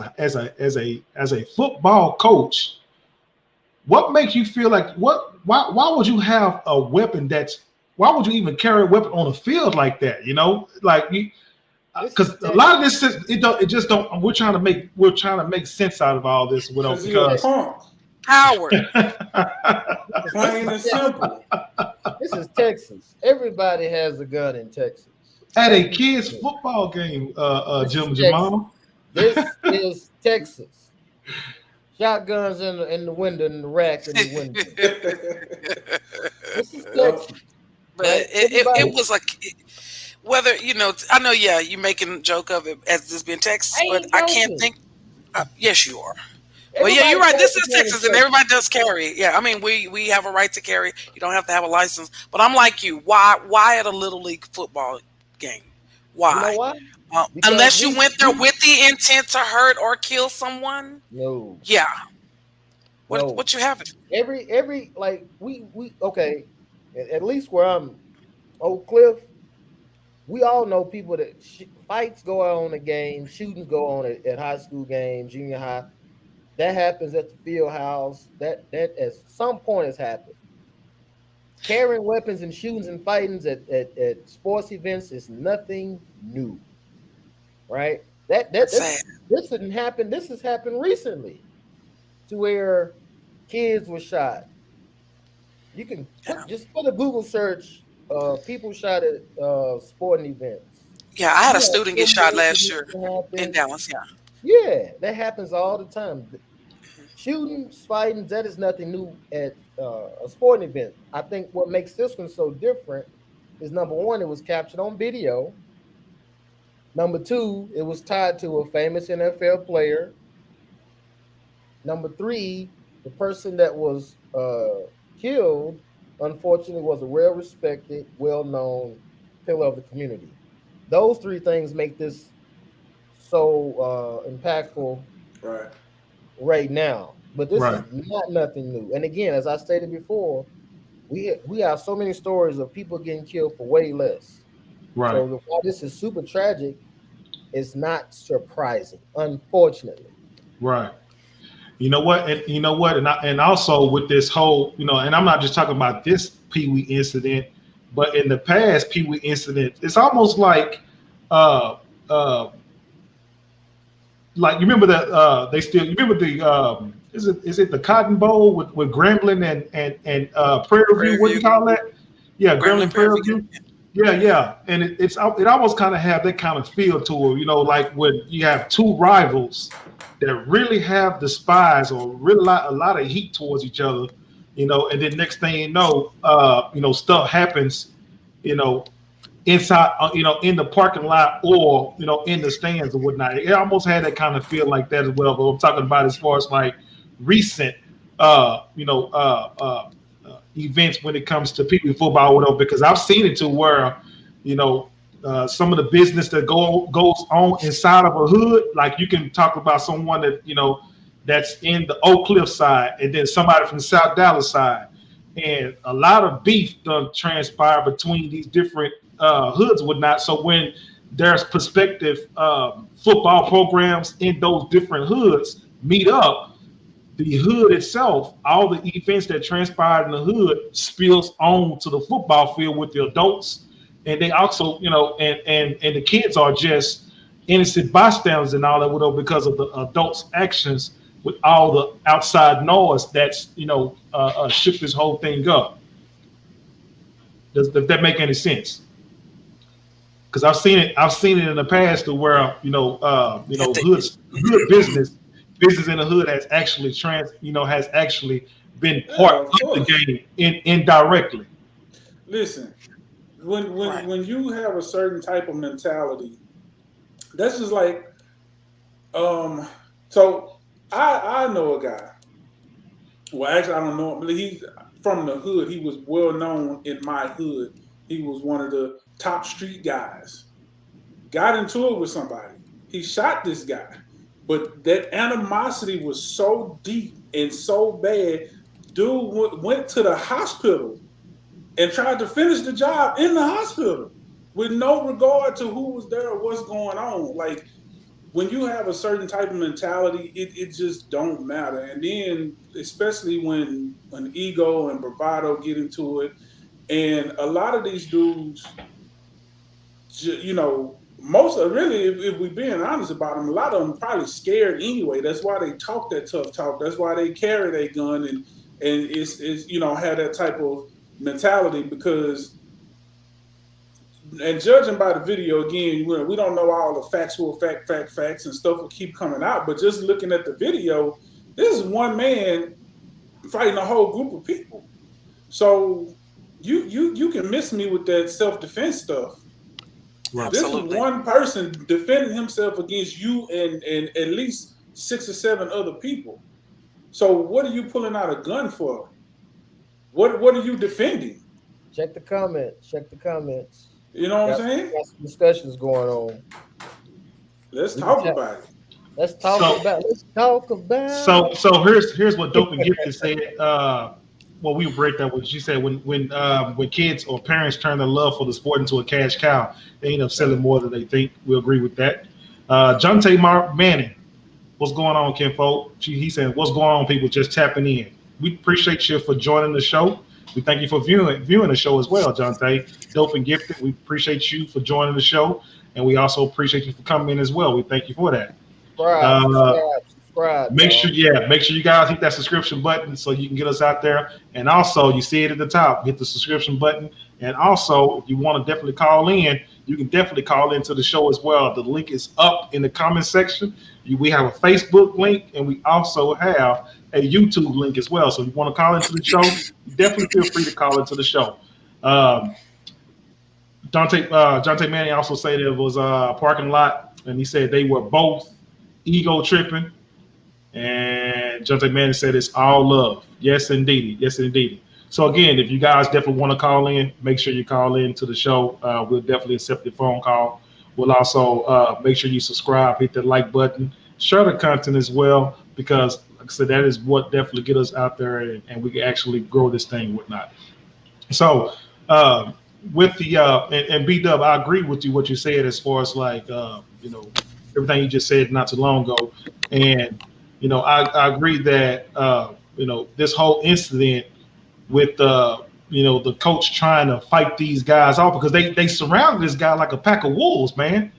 a football coach, what makes you feel like why would you have a weapon why would you even carry a weapon on a field like that? You know, like because a lot of this it just don't. We're trying to make sense out of all this. Because Howard. Plain and simple. This is Texas. Everybody has a gun in Texas. At a kids' football game, Jim Jamal. This is Texas. Shotguns in the window, in the rack in the window. This is Texas. But it was like, whether, you know, I know, yeah, you're making a joke of it as this being Texas, but I can't think. Yes, you are. Well, yeah, you're right. This is Texas, and everybody does carry. Yeah, I mean, we have a right to carry. You don't have to have a license. But I'm like you. Why at a little league football game? Why? You know why? Unless you went there with the intent to hurt or kill someone. No. Yeah. What you have? Every like we okay. At least where I'm, Oak Cliff, we all know people that fights go on at games, shootings go on at high school games, junior high. That happens at the field house. That at some point has happened. Carrying weapons and shootings and fightings at sports events is nothing new, right? This didn't happen. This has happened recently, to where kids were shot. You can just put a Google search. People shot at sporting events. Yeah, I had a student get shot last year in Dallas. Yeah, that happens all the time. Shootings, fighting, that is nothing new at a sporting event. I think what makes this one so different is, number one, it was captured on video. Number two, it was tied to a famous NFL player. Number three, the person that was killed, unfortunately, was a well-respected, well-known pillar of the community. Those three things make this so impactful right now. But this is not nothing new. And again, as I stated before, we have so many stories of people getting killed for way less. Right. So while this is super tragic, it's not surprising, unfortunately. Right. You know what? And also with this whole, you know, and I'm not just talking about this PeeWEE incident, but in the past PeeWEE incident, it's almost like you remember that you remember the is it the Cotton Bowl with Grambling and Prairie View? What do you call that? Yeah, Grambling Prairie View. Yeah, and it almost kind of have that kind of feel to it, you know, like when you have two rivals that really have the spies or really a lot of heat towards each other, you know, and then next thing you know, stuff happens, you know, inside, you know, in the parking lot or, you know, in the stands or whatnot. It almost had that kind of feel like that as well. But I'm talking about as far as like recent, events when it comes to PeeWEE football, whatever, because I've seen it to where, you know, some of the business that goes on inside of a hood, like you can talk about someone that, you know, that's in the Oak Cliff side and then somebody from the South Dallas side. And a lot of beef done transpire between these different hoods and whatnot. So when there's prospective football programs in those different hoods meet up, the hood itself, all the events that transpired in the hood spills on to the football field with the adults. And they also, you know, and the kids are just innocent bystanders and all that, whatever, because of the adults' actions with all the outside noise that's, you know, shook this whole thing up. Does that make any sense? because I've seen it. I've seen it in the past to where hood business in the hood has actually has actually been part of of the course. game indirectly. Listen, when you have a certain type of mentality, that's just like so I know a guy. Well, actually, I don't know him, but he's from the hood. He was well known in my hood. He was one of the top street guys. Got into it with somebody. He shot this guy. But that animosity was so deep and so bad, dude went to the hospital and tried to finish the job in the hospital with no regard to who was there or what's going on. Like, when you have a certain type of mentality, it just don't matter. And then especially when ego and bravado get into it, and a lot of these dudes, most of really, if we're being honest about them, a lot of them probably scared anyway. That's why they talk that tough talk. That's why they carry their gun and it's have that type of mentality because. And judging by the video again, we don't know all the facts and stuff will keep coming out. But just looking at the video, this is one man fighting a whole group of people. So you can miss me with that self-defense stuff. Right. This is one person defending himself against you and at least 6 or 7 other people. So what are you pulling out a gun for? What are you defending? Check the comments. You know what I'm saying? Got some discussions going on. Let's talk about it. Let's talk about it. So here's what Dope and Gifted said. Well, we break that what she said when kids or parents turn their love for the sport into a cash cow, they end up selling more than they think. We agree with that. Jonte Manning, what's going on, Kinfolk? He said, what's going on, people just tapping in. We appreciate you for joining the show. We thank you for viewing the show as well, Jonte. Dope and Gifted, we appreciate you for joining the show, and we also appreciate you for coming in as well. We thank you for that. Subscribe. Make sure you guys hit that subscription button so you can get us out there. And also, you see it at the top, hit the subscription button. And also, if you want to definitely call in, you can definitely call into the show as well. The link is up in the comment section. We have a Facebook link, and we also have a YouTube link as well. So if you want to call into the show, definitely feel free to call into the show. Jonte Manning also said it was a parking lot, and he said they were both ego tripping. And Jonte Manning said it's all love. Yes, indeed. So again, if you guys definitely want to call in, make sure you call in to the show. We'll definitely accept the phone call. We'll also make sure you subscribe, hit the like button, share the content as well, because like I said, that is what definitely get us out there and we can actually grow this thing and whatnot. So with the and B-Dub, I agree with you what you said as far as like everything you just said not too long ago. And I agree that this whole incident with the coach trying to fight these guys off because they surrounded this guy like a pack of wolves, man.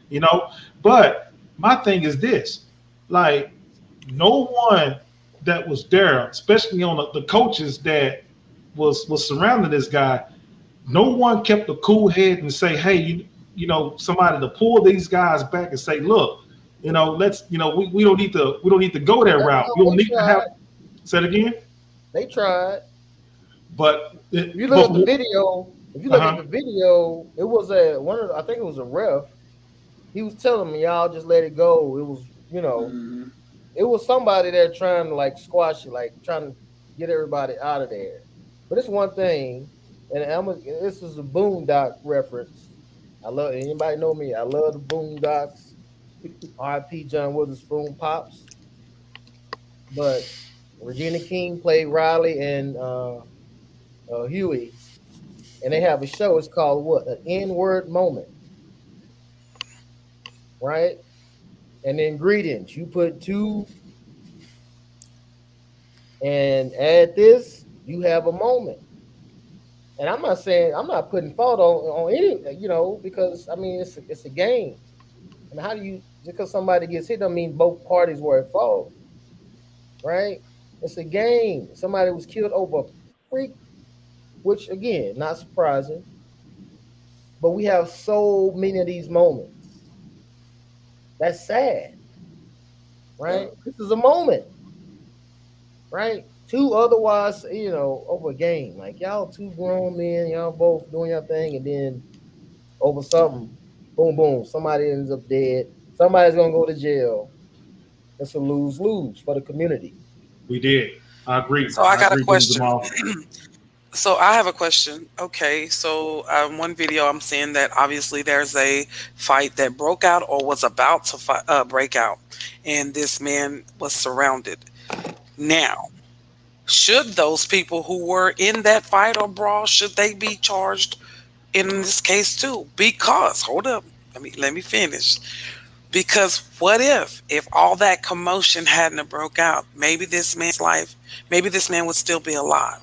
But my thing is this: like, no one that was there, especially on the coaches that was surrounding this guy, no one kept a cool head and say, hey, somebody to pull these guys back and say, look, let's we don't need to go that route. We don't need to have. Say it again. They tried. But if you look at the video, it was I think it was a ref. He was telling me, y'all just let it go. It was, it was somebody there trying to like squash it, like trying to get everybody out of there. But it's one thing, and this is a Boondock reference. Anybody know me? I love the Boondocks. R.I.P. John Witherspoon Pops. But Regina King played Riley and Huey, and they have a show. It's called what? An N-word moment, right? And the ingredients, you put 2 and add this, you have a moment. And I'm not putting fault on any, because I mean it's a game. And how do you, just because somebody gets hit don't mean both parties were at fault, right? It's a game. Somebody was killed over a freak, which again, not surprising. But we have so many of these moments. That's sad, right? This is a moment, right? Two otherwise, over a game. Like y'all two grown men, y'all both doing your thing, and then over something, boom, boom, somebody ends up dead. Somebody's gonna go to jail. It's a lose-lose for the community. We did. I agree. So I got a question. Jamal. So I have a question. Okay, so one video I'm seeing that obviously there's a fight that broke out or was about to break out, and this man was surrounded. Now, should those people who were in that fight or brawl, should they be charged in this case too? Because hold up, let me finish. Because what if all that commotion hadn't broke out, maybe this man would still be alive.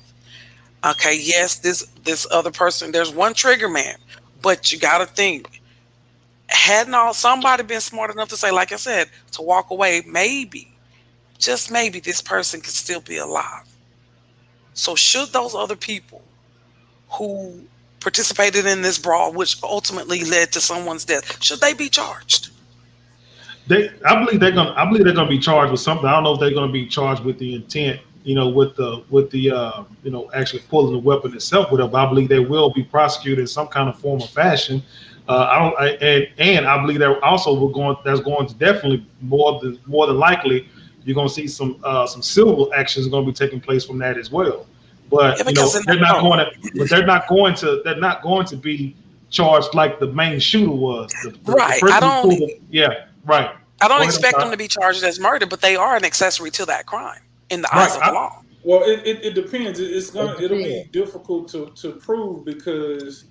Okay, yes, this other person, there's one trigger man, but you got to think, hadn't somebody been smart enough to say, like I said, to walk away, maybe, just maybe, this person could still be alive. So should those other people who participated in this brawl, which ultimately led to someone's death, should they be charged? I believe they're gonna be charged with something. I don't know if they're gonna be charged with the intent, with the actually pulling the weapon itself. But I believe they will be prosecuted in some kind of form or fashion. And I believe that's going to definitely more than likely you're going to see some civil actions going to be taking place from that as well. But they're not going to be charged like the main shooter was. Right. Right. I don't expect them to be charged as murder, but they are an accessory to that crime in the eyes of the law. Well, it depends. It'll be difficult to prove because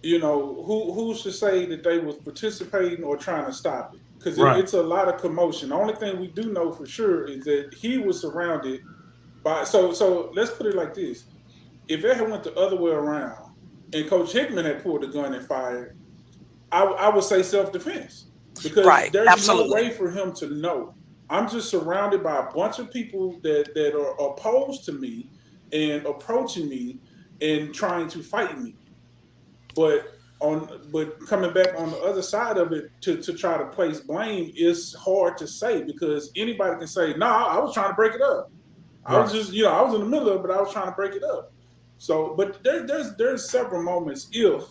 who's to say that they was participating or trying to stop it? Because it's a lot of commotion. The only thing we do know for sure is that he was surrounded by. So let's put it like this: if it had went the other way around and Coach Hickmon had pulled the gun and fired, I would say self-defense. Because there's no way for him to know. I'm just surrounded by a bunch of people that are opposed to me and approaching me and trying to fight me. But coming back on the other side of it to try to place blame is hard to say because anybody can say, "Nah, I was trying to break it up. I was just, I was in the middle of it, but I was trying to break it up." So, but there's several moments if,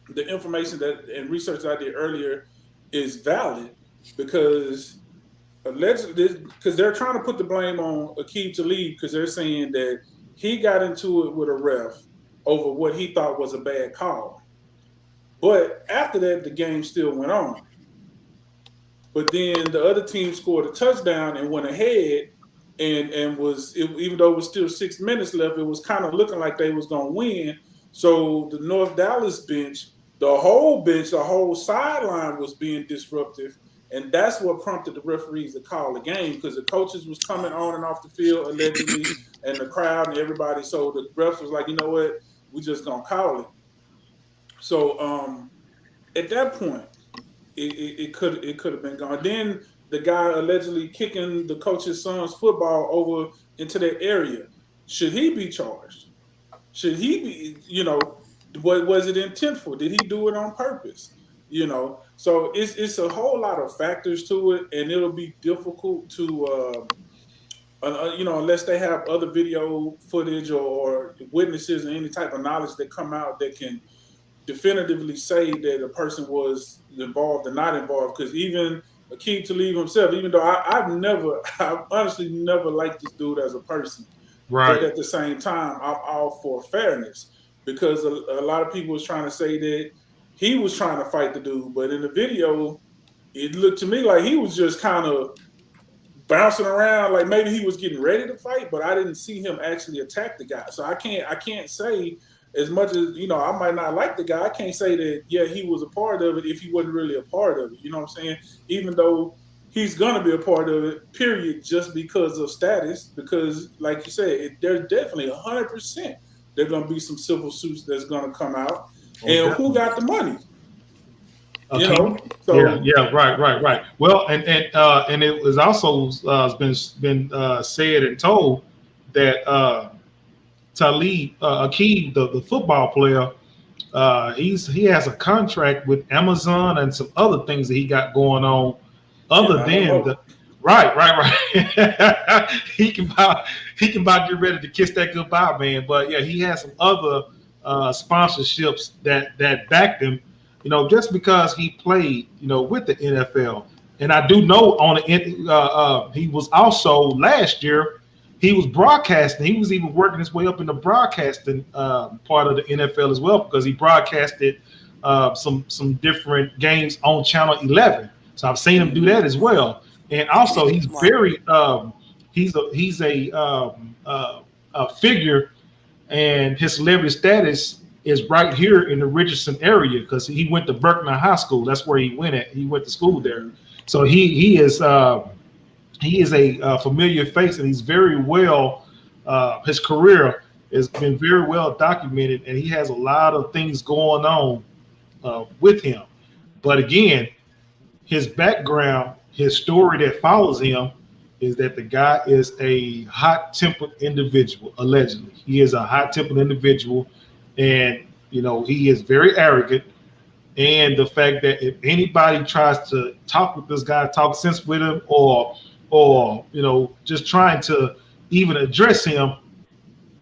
the information and research I did earlier is valid because allegedly, because they're trying to put the blame on Aqib Talib because they're saying that he got into it with a ref over what he thought was a bad call. But after that, the game still went on. But then the other team scored a touchdown and went ahead and even though it was still 6 minutes left, it was kind of looking like they was going to win. So the North Dallas bench, the whole sideline was being disruptive. And that's what prompted the referees to call the game because the coaches was coming on and off the field allegedly and the crowd and everybody. So the refs was like, you know what, we just going to call it. So at that point, it could have been gone. Then the guy allegedly kicking the coach's son's football over into that area. Should he be charged? Should he be, what was it intentful? Did he do it on purpose? So it's a whole lot of factors to it, and it'll be difficult to, unless they have other video footage or witnesses and any type of knowledge that come out that can definitively say that a person was involved or not involved. Because even Aqib Talib himself, even though I've honestly never liked this dude as a person. Right. But at the same time, I'm all for fairness because a lot of people was trying to say that he was trying to fight the dude. But in the video, it looked to me like he was just kind of bouncing around, like maybe he was getting ready to fight, but I didn't see him actually attack the guy. So I can't say, as much as, I might not like the guy, I can't say that, yeah, he was a part of it if he wasn't really a part of it. You know what I'm saying? Even though he's going to be a part of it, period, just because of status. Because, like you said, there's definitely 100% there are going to be some civil suits that's going to come out. And who got the money? Okay. So right. Well, and it was also been said and told that Aqib, the football player, He has a contract with Amazon and some other things that he got going on. Other than the right. he can about get ready to kiss that goodbye, man. But yeah, he has some other sponsorships that backed him. Just because he played, with the NFL. And I do know he was also last year. He was broadcasting. He was even working his way up in the broadcasting part of the NFL as well, because he broadcasted some different games on Channel 11. So I've seen him do that as well. And also, he's very he's a figure, and his celebrity status is right here in the Richardson area because he went to Berkeley High School. That's where he went at. He went to school there. So he is a familiar face, and he's very well. His career has been very well documented, and he has a lot of things going on with him. But again, his background, his story that follows him, is that the guy is a hot-tempered individual. Allegedly, he is a hot-tempered individual, and he is very arrogant. And the fact that if anybody tries to talk with this guy, talk sense with him, or just trying to even address him,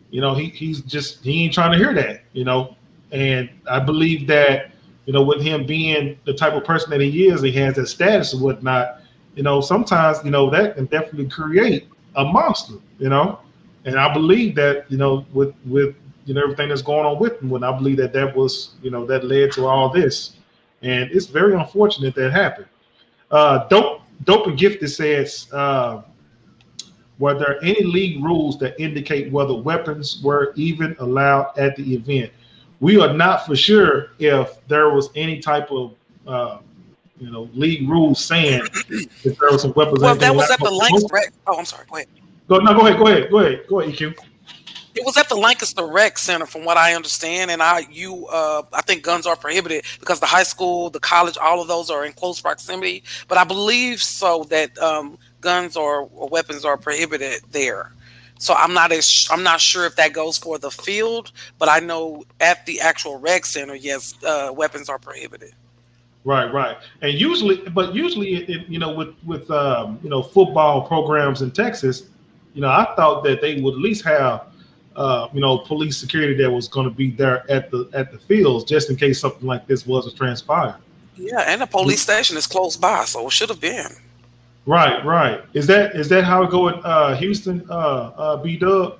he ain't trying to hear that, And I believe that, with him being the type of person that he is, he has that status and whatnot, sometimes, that can definitely create a monster, And I believe that, with everything that's going on with him, when I believe that was, that led to all this. And it's very unfortunate that happened. Dope and Gifted says, were there any league rules that indicate whether weapons were even allowed at the event? We are not for sure if there was any type of, league rules saying if there was some weapons. Well, that was at the Lancaster. Oh, I'm sorry. Go ahead. Go ahead, EQ. It was at the Lancaster Rec Center, from what I understand, and I think guns are prohibited because the high school, the college, all of those are in close proximity. But I believe so that guns or weapons are prohibited there. So I'm not sure if that goes for the field, but I know at the actual rec center, yes, weapons are prohibited. Right, and usually, with football programs in Texas, I thought that they would at least have police security that was going to be there at the fields just in case something like this was to transpire. Yeah, and the police station is close by, so it should have been. Right. Is that how it go at Houston? B-Dub?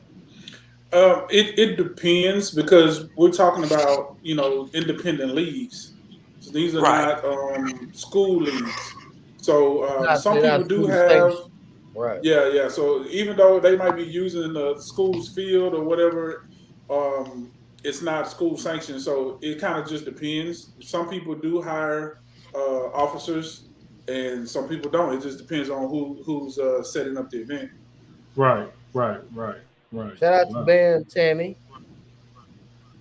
It depends, because we're talking about independent leagues. So these are not school leagues. So some people do have. Right. Yeah. So even though they might be using the school's field or whatever, it's not school sanctioned. So it kind of just depends. Some people do hire officers, and some people don't. It just depends on who's setting up the event. Right. Shout out to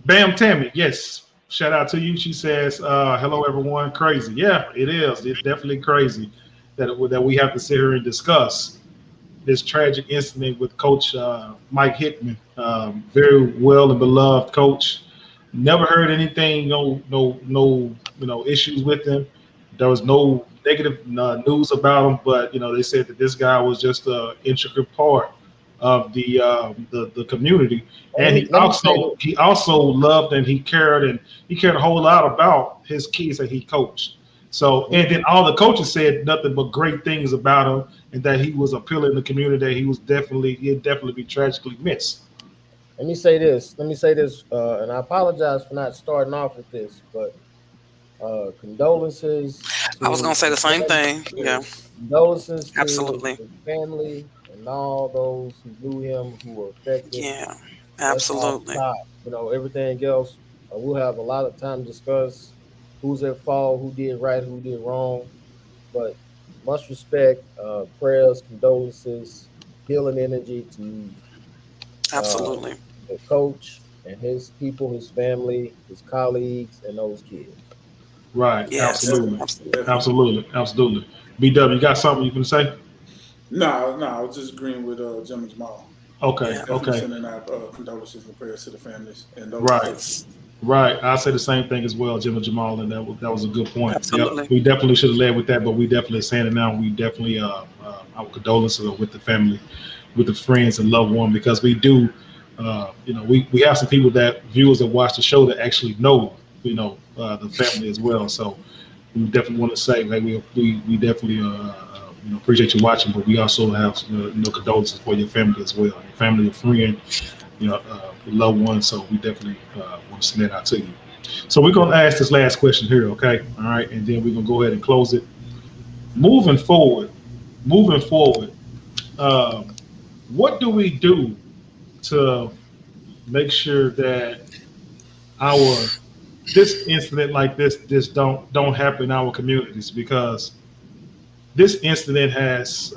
Bam Tammy, yes. Shout out to you. She says, hello, everyone. Crazy. Yeah, it is. It's definitely crazy that we have to sit here and discuss this tragic incident with Coach Mike Hickmon. Very well and beloved coach. Never heard anything, no issues with him. There was no negative news about him, but they said that this guy was just an intricate part of the community, and he also loved and he cared a whole lot about his kids that he coached. So, and then all the coaches said nothing but great things about him, and that he was a pillar in the community. That he'd definitely be tragically missed. Let me say this, and I apologize for not starting off with this, but condolences. I was going to say the same thing. Yeah. Condolences to absolutely his family and all those who knew him, who were affected. Yeah, absolutely. Everything else, we'll have a lot of time to discuss who's at fault, who did right, who did wrong. But much respect, prayers, condolences, healing energy to absolutely the coach and his people, his family, his colleagues, and those kids. Right. Yes. Absolutely. BW, you got something you can say? No, I was just agreeing with Jim and Jamal. Okay. Sending out condolences and prayers to the families and those. Right. Right. I say the same thing as well, Jim and Jamal, and that was a good point. Yep. Absolutely. We definitely should have led with that, but we definitely saying it now. We definitely our condolences with the family, with the friends and loved one, because we do we have some people that viewers that watch the show that actually know, the family as well. So we definitely want to say, like, we definitely appreciate you watching, but we also have condolences for your family as well, your family, your friend, your loved ones. So we definitely want to send that out to you. So we're gonna ask this last question here, okay? All right, and then we're gonna go ahead and close it. Moving forward, moving forward, um, what do we do to make sure that our this incident like this don't happen in our communities? Because this incident has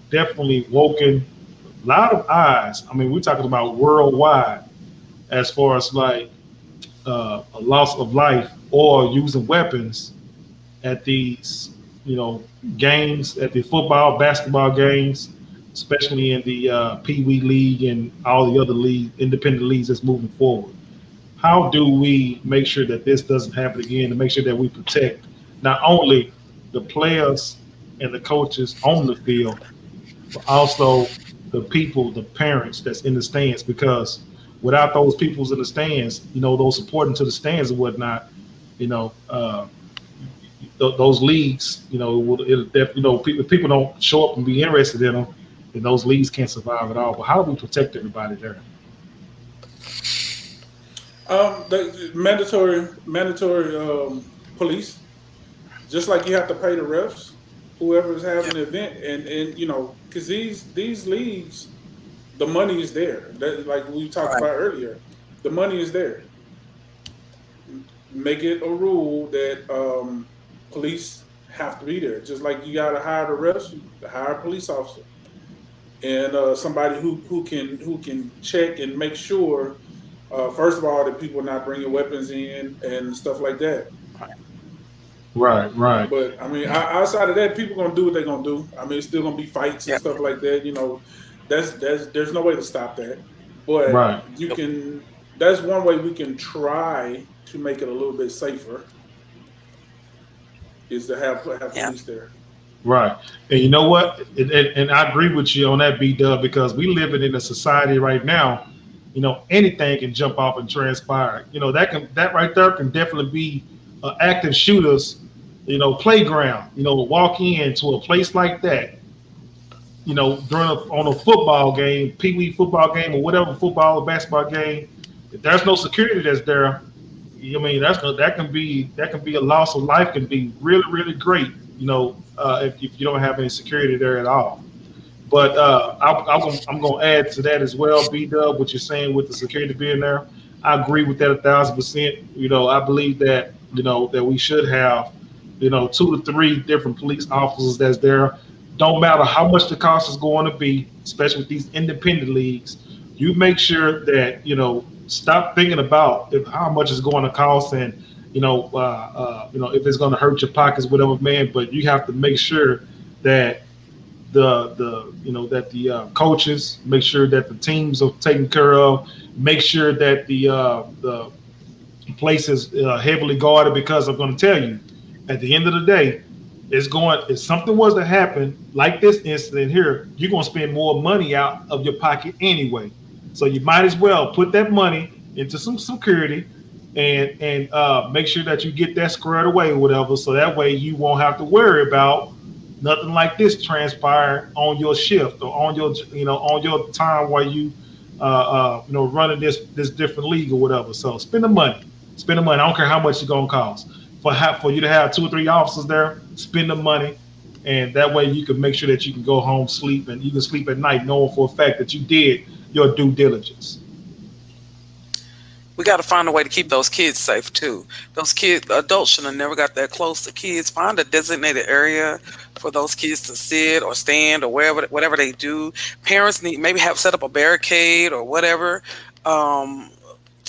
definitely woken a lot of eyes. I mean, we're talking about worldwide as far as like a loss of life or using weapons at these, games, at the football, basketball games, especially in the PeeWEE league and all the other independent leagues that's moving forward. How do we make sure that this doesn't happen again, to make sure that we protect not only the players and the coaches on the field, but also the people, the parents that's in the stands? Because without those people's in the stands, those supporting to the stands and whatnot, you know, uh, those leagues, it'll people don't show up and be interested in them, and those leagues can't survive at all. But how do we protect everybody there? The mandatory police, just like you have to pay the refs, whoever is having the event, and because these leagues, the money is there. That, like we talked Right. about earlier, the money is there. Make it a rule that police have to be there. Just like you got to hire the refs, you hire a police officer and somebody who can check and make sure. First of all, that people are not bringing weapons in and stuff like that. Right, right, But I mean, outside of that, people gonna do what they're gonna do. I mean, it's still gonna be fights and Yep. stuff like that. There's no way to stop that. But right, you can. That's one way we can try to make it a little bit safer. Is to have Yeah. police there. right. And you know what? And I agree with you on that, B Dub, because we living in a society right now. Anything can jump off and transpire. That right there can definitely be active shooters. Playground. Walk into a place like that. On a football game, PeeWEE football game, or whatever football or basketball game. If there's no security that's there, I mean, that can be a loss of life. Can be really really great. If you don't have any security there at all. But I'm going to add to that as well, B Dub, what you're saying with the security being there. I agree with that 1,000%. I believe that that we should have 2 to 3 different police officers that's there. Don't matter how much the cost is going to be, especially with these independent leagues. You make sure that stop thinking about how much it's going to cost, and if it's going to hurt your pockets, whatever, man. But you have to make sure that the coaches make sure that the teams are taken care of. Make sure that the place is heavily guarded, because I'm going to tell you, at the end of the day, if something was to happen like this incident here, you're going to spend more money out of your pocket anyway. So you might as well put that money into some security, and make sure that you get that squared away or whatever. So that way you won't have to worry about nothing like this transpire on your shift, or on your time while you running this different league or whatever. So spend the money. Spend the money. I don't care how much it's gonna cost for you to have 2 or 3 officers there. Spend the money, and that way you can make sure that you can go home, sleep, and you can sleep at night knowing for a fact that you did your due diligence. We got to find a way to keep those kids safe too. Those kids, adults should have never got that close to kids. Find a designated area for those kids to sit or stand or whatever they do. Parents need maybe have set up a barricade or whatever, um,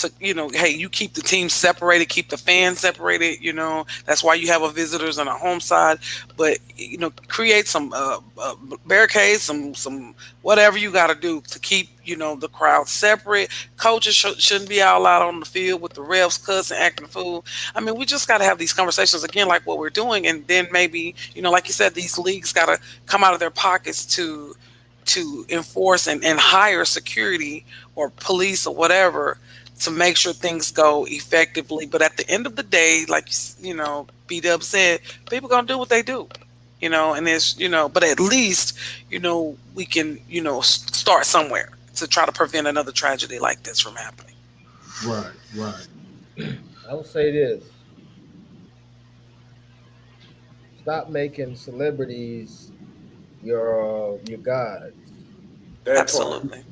to, hey, you keep the team separated, keep the fans separated. That's why you have a visitors and a home side. But create some barricades, some whatever you got to do to keep the crowd separate. Coaches shouldn't be all out on the field with the refs cussing, acting a fool. I mean, we just got to have these conversations again, like what we're doing, and then maybe like you said, these leagues got to come out of their pockets to enforce and hire security or police or whatever to make sure things go effectively. But at the end of the day, like B-Dub said, people gonna do what they do, and it's but at least we can start somewhere to try to prevent another tragedy like this from happening. Right. I will say this: stop making celebrities your gods. Absolutely.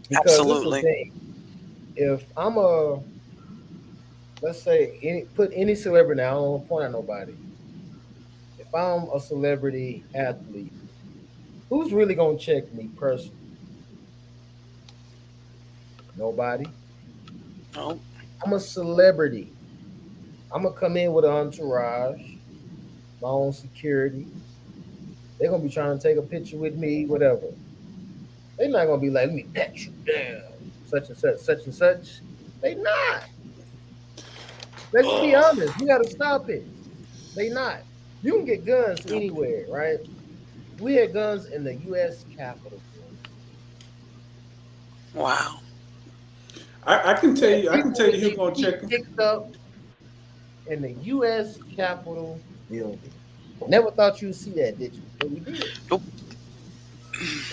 Because Absolutely. This is the thing. If I'm let's say put any celebrity now, I don't want to point at nobody. If I'm a celebrity athlete, who's really gonna check me personally? Nobody. No. I'm a celebrity. I'm gonna come in with an entourage, my own security. They're gonna be trying to take a picture with me, whatever. They're not gonna be like, let me pat you down, such and such, such and such. They not. Let's be honest. We gotta stop it. They not. You can get guns anywhere, right? We had guns in the U.S. Capitol. Wow. I can tell you who's gonna check them. Picked up in the U.S. Capitol building. Never thought you'd see that, did you? But we did. Nope.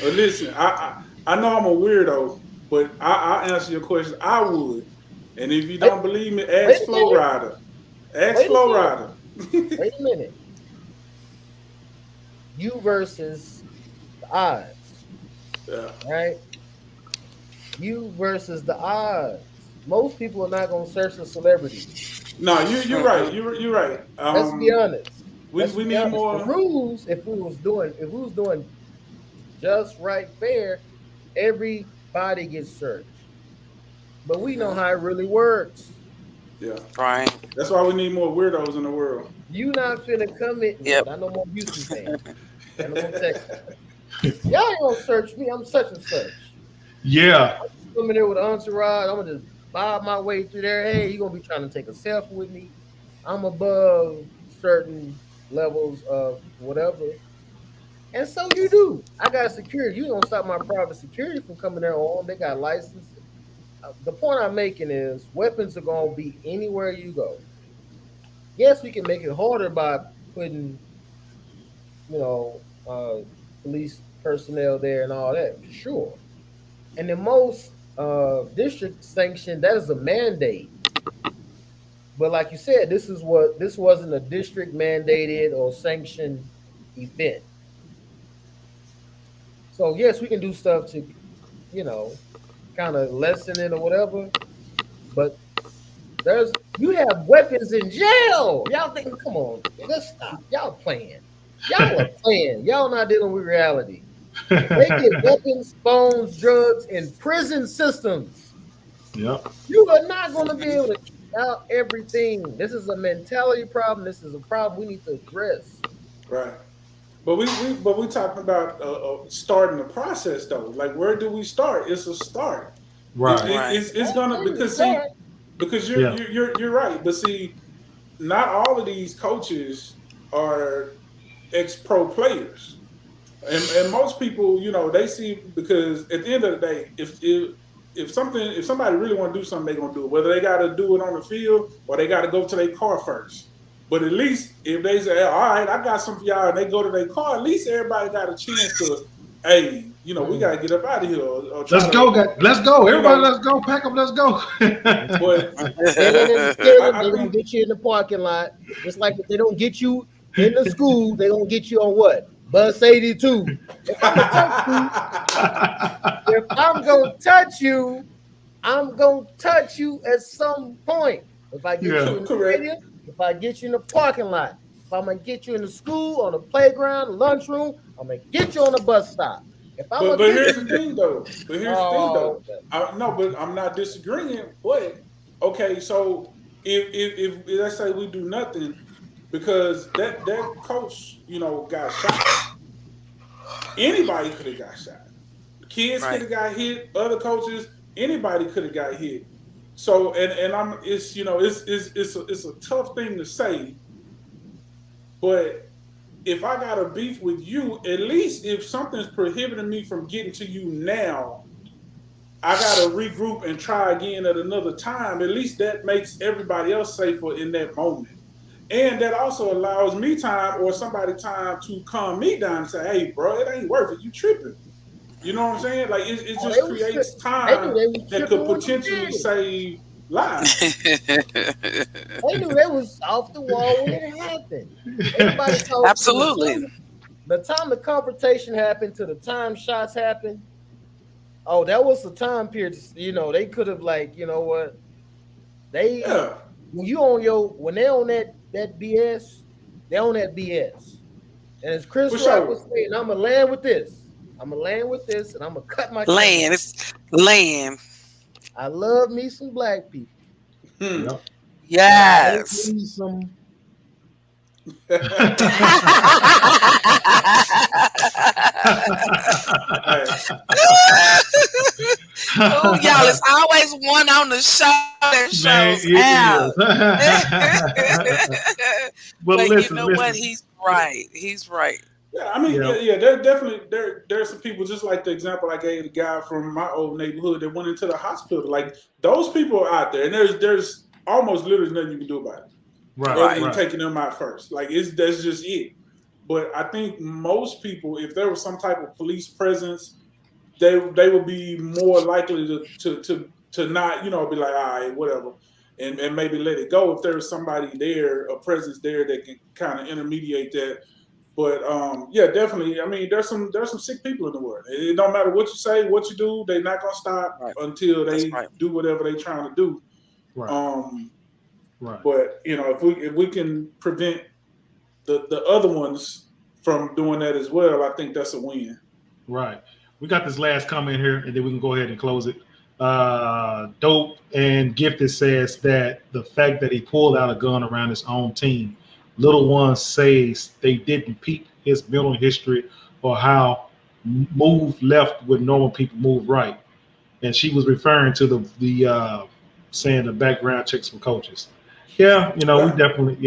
Listen, I know I'm a weirdo, but I'll answer your question. I would. And if you don't believe me, ask Flo Rida. Ask Flo Rida. Wait a minute. You versus the odds. Yeah. Right? You versus the odds. Most people are not going to search a celebrity. No, you're right. You're right. Let's be honest. We need more the rules. If we was doing just right, fair, everybody gets searched. But we know how it really works. Yeah. Right. That's why we need more weirdos in the world. You not finna come in. Yep. I know more Houston fans. I know more Texas. Y'all ain't gonna search me. I'm such and such. Yeah. I'm just coming there with an entourage. I'm gonna just bob my way through there. Hey, you gonna be trying to take a selfie with me? I'm above certain levels of whatever. And so you do. I got security. You don't stop my private security from coming there on. They got license. The point I'm making is weapons are going to be anywhere you go. Yes, we can make it harder by putting, police personnel there and all that, for sure. And in most district sanctioned, that is a mandate. But like you said, this wasn't a district mandated or sanctioned event. So yes, we can do stuff to, kind of lessen it or whatever. But you have weapons in jail. Y'all think, come on, let's stop. Y'all playing. Y'all are playing. Y'all not dealing with reality. They get weapons, phones, drugs in prison systems. Yep. You are not going to be able to keep out everything. This is a mentality problem. This is a problem we need to address. Right. But we talking about starting the process though. Like, where do we start? It's a start. Right. It's gonna because you're right. But see, not all of these coaches are ex-pro players, and most people, they see, because at the end of the day, if somebody really want to do something, they're gonna do it. Whether they got to do it on the field or they got to go to their car first. But at least if they say, all right, I got some for y'all, and they go to their car, at least everybody got a chance to, hey, we got to get up out of here. Let's go, guys. Let's go. Everybody, let's go. Pack up, let's go. But they're going to get you in the parking lot. Just like if they don't get you in the school, they're going to get you on what? Bus 82. If I'm going to touch you, I'm going to touch you at some point. If I get you in the stadium, if I get you in the parking lot, if I'm going to get you in the school, on the playground, lunchroom, I'm going to get you on the bus stop. But here's the thing, though. But I'm not disagreeing. But okay, so if let's say we do nothing because that coach, got shot. Anybody could have got shot. Kids could have got hit. Other coaches, anybody could have got hit. So and I'm it's a tough thing to say, but if I got a beef with you, at least if something's prohibiting me from getting to you now, I gotta regroup and try again at another time. At least that makes everybody else safer in that moment. And that also allows me time or somebody time to calm me down and say, hey, bro, it ain't worth it. You tripping. You know what I'm saying? Like it just creates time that could potentially save lives. They knew they was off the wall when it happened. Everybody told absolutely. The time the confrontation happened to the time shots happened. Oh, that was the time period. They could have what? They when they on that BS, they on that BS. And as Chris Rock was saying, I'm gonna land with this. I'm gonna land with this, and I'm gonna cut my land. It's land. I love me some black people. Yep. Yes. Some. Oh, y'all, it's always one on the show that shows out. But listen, you know what? He's right. He's right. Yeah, I mean, there definitely there's some people just like the example I gave the guy from my old neighborhood that went into the hospital. Like those people are out there, and there's almost literally nothing you can do about it. Other than taking them out first. Like that's just it. But I think most people, if there was some type of police presence, they would be more likely to not, be like, all right, whatever, and maybe let it go if there's somebody there, a presence there that can kind of intermediate that. But definitely. I mean, there's some sick people in the world. It don't matter what you say, what you do, they're not gonna stop until they do whatever they're trying to do. Right. But if we can prevent the other ones from doing that as well, I think that's a win. Right. We got this last comment here, and then we can go ahead and close it. Dope and Gifted says that the fact that he pulled out a gun around his own team, little one says they didn't peep his mental history or how move left when normal people move right. And she was referring to the saying the background checks for coaches. Yeah, we definitely, we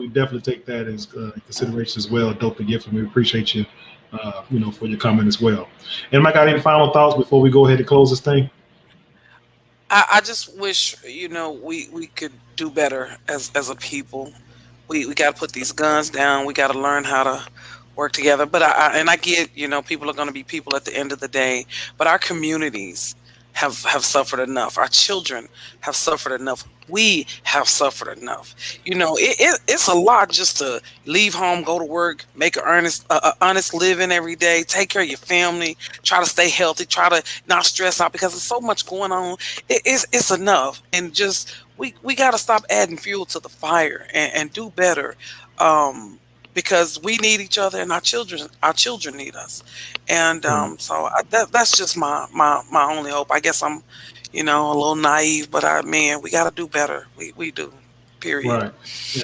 definitely take that as consideration as well. Dope and Gifted, we appreciate you, for your comment as well. And I got any final thoughts before we go ahead and close this thing? I just wish, we could do better as a people. We got to put these guns down. We got to learn how to work together. But I get, people are going to be people at the end of the day. But our communities have suffered enough. Our children have suffered enough. We have suffered enough. It's a lot just to leave home, go to work, make an honest living every day, take care of your family, try to stay healthy, try to not stress out because there's so much going on. It's enough. And just we got to stop adding fuel to the fire and do better. Because we need each other and our children need us. And so that's just my only hope. I guess I'm, a little naive, but we got to do better. We do. Period. Right.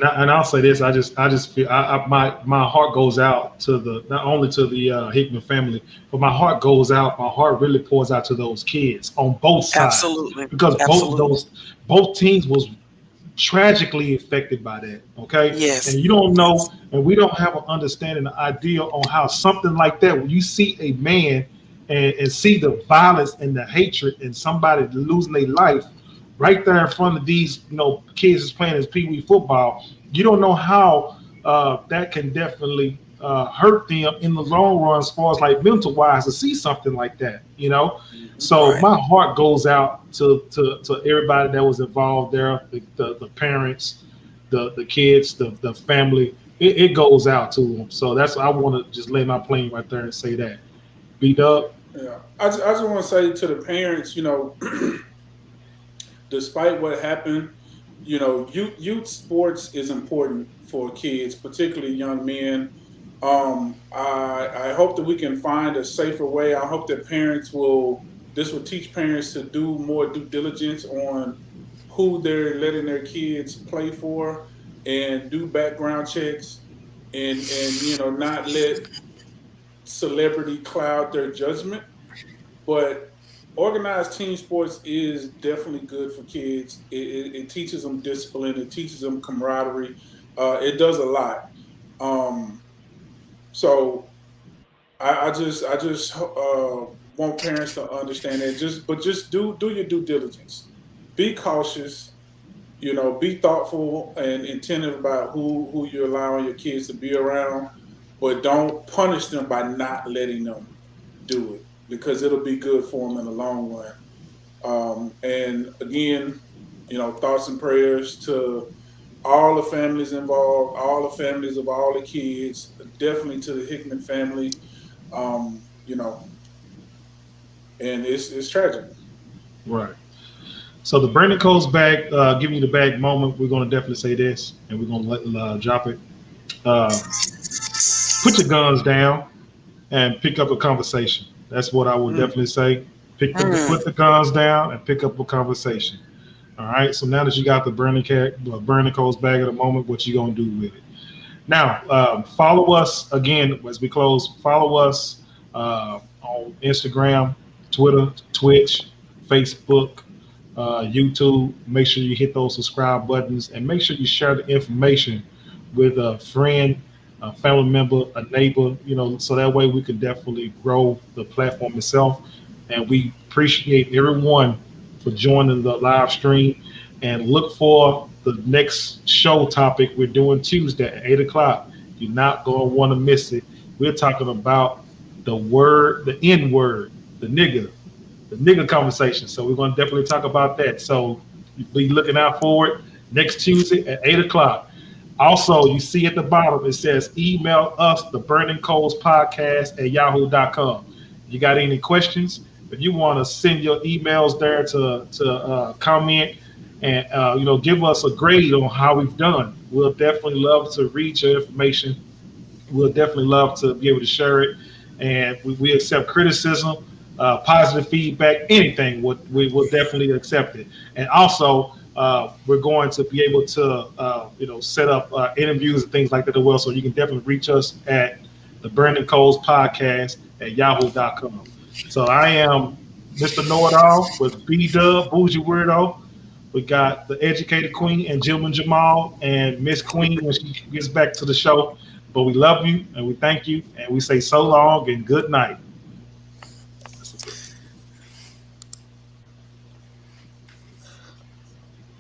And I'll say this. I just feel my heart goes out to not only to the Hickman family, but my heart goes out. My heart really pours out to those kids on both sides. Absolutely. Because both teams was tragically affected by that. Okay. Yes. And you don't know, and we don't have an understanding, an idea on how something like that, when you see a man and see the violence and the hatred and somebody losing their life right there in front of these, kids is playing as PeeWEE football, you don't know how that can definitely hurt them in the long run as far as like mental wise to see something like that, So my heart goes out to everybody that was involved there, the parents, the kids, the family. It goes out to them. So that's I want to just lay my plane right there and say that. B-Dub. Yeah, I just want to say to the parents, despite what happened, youth sports is important for kids, particularly young men. I hope that we can find a safer way. I hope that parents will This will teach parents to do more due diligence on who they're letting their kids play for, and do background checks, and not let celebrity cloud their judgment. But organized team sports is definitely good for kids. It teaches them discipline. It teaches them camaraderie. It does a lot. So I just want parents to understand that. Just do your due diligence. Be cautious. Be thoughtful and attentive about who you're allowing your kids to be around, but don't punish them by not letting them do it, because it'll be good for them in the long run. And again, thoughts and prayers to all the families involved, all the families of all the kids, definitely to the Hickmon family. And it's tragic. Right. So the Brandon Cole's bag, giving you the bag moment. We're going to definitely say this, and we're going to let drop it. Put your guns down and pick up a conversation. That's what I would definitely say. Put the guns down and pick up a conversation. All right. So now that you got the Brandon Cole's bag at the moment, what you going to do with it? Now, follow us again as we close. Follow us on Instagram, Twitter, Twitch, Facebook, YouTube. Make sure you hit those subscribe buttons, and make sure you share the information with a friend, a family member, a neighbor, so that way we can definitely grow the platform itself. And we appreciate everyone for joining the live stream, and look for the next show topic we're doing Tuesday at 8 o'clock. You're not going to want to miss it. We're talking about the N word, the nigga conversation. So we're going to definitely talk about that. So be looking out for it next Tuesday at 8 o'clock. Also, you see at the bottom, it says email us, the Burning Coals Podcast at yahoo.com. You got any questions? If you want to send your emails there to comment and give us a grade on how we've done, we'll definitely love to read your information. We'll definitely love to be able to share it, and we accept criticism, positive feedback, anything. We will definitely accept it. And also, we're going to be able to set up interviews and things like that as well. So you can definitely reach us at the Brandon Coles Podcast at yahoo.com. So I am Mr. Know-It-All with B-Dub, Bougie Weirdo. We got the Educated Queen and Gentleman Jamal and Miss Queen when she gets back to the show. But we love you and we thank you and we say so long and good night.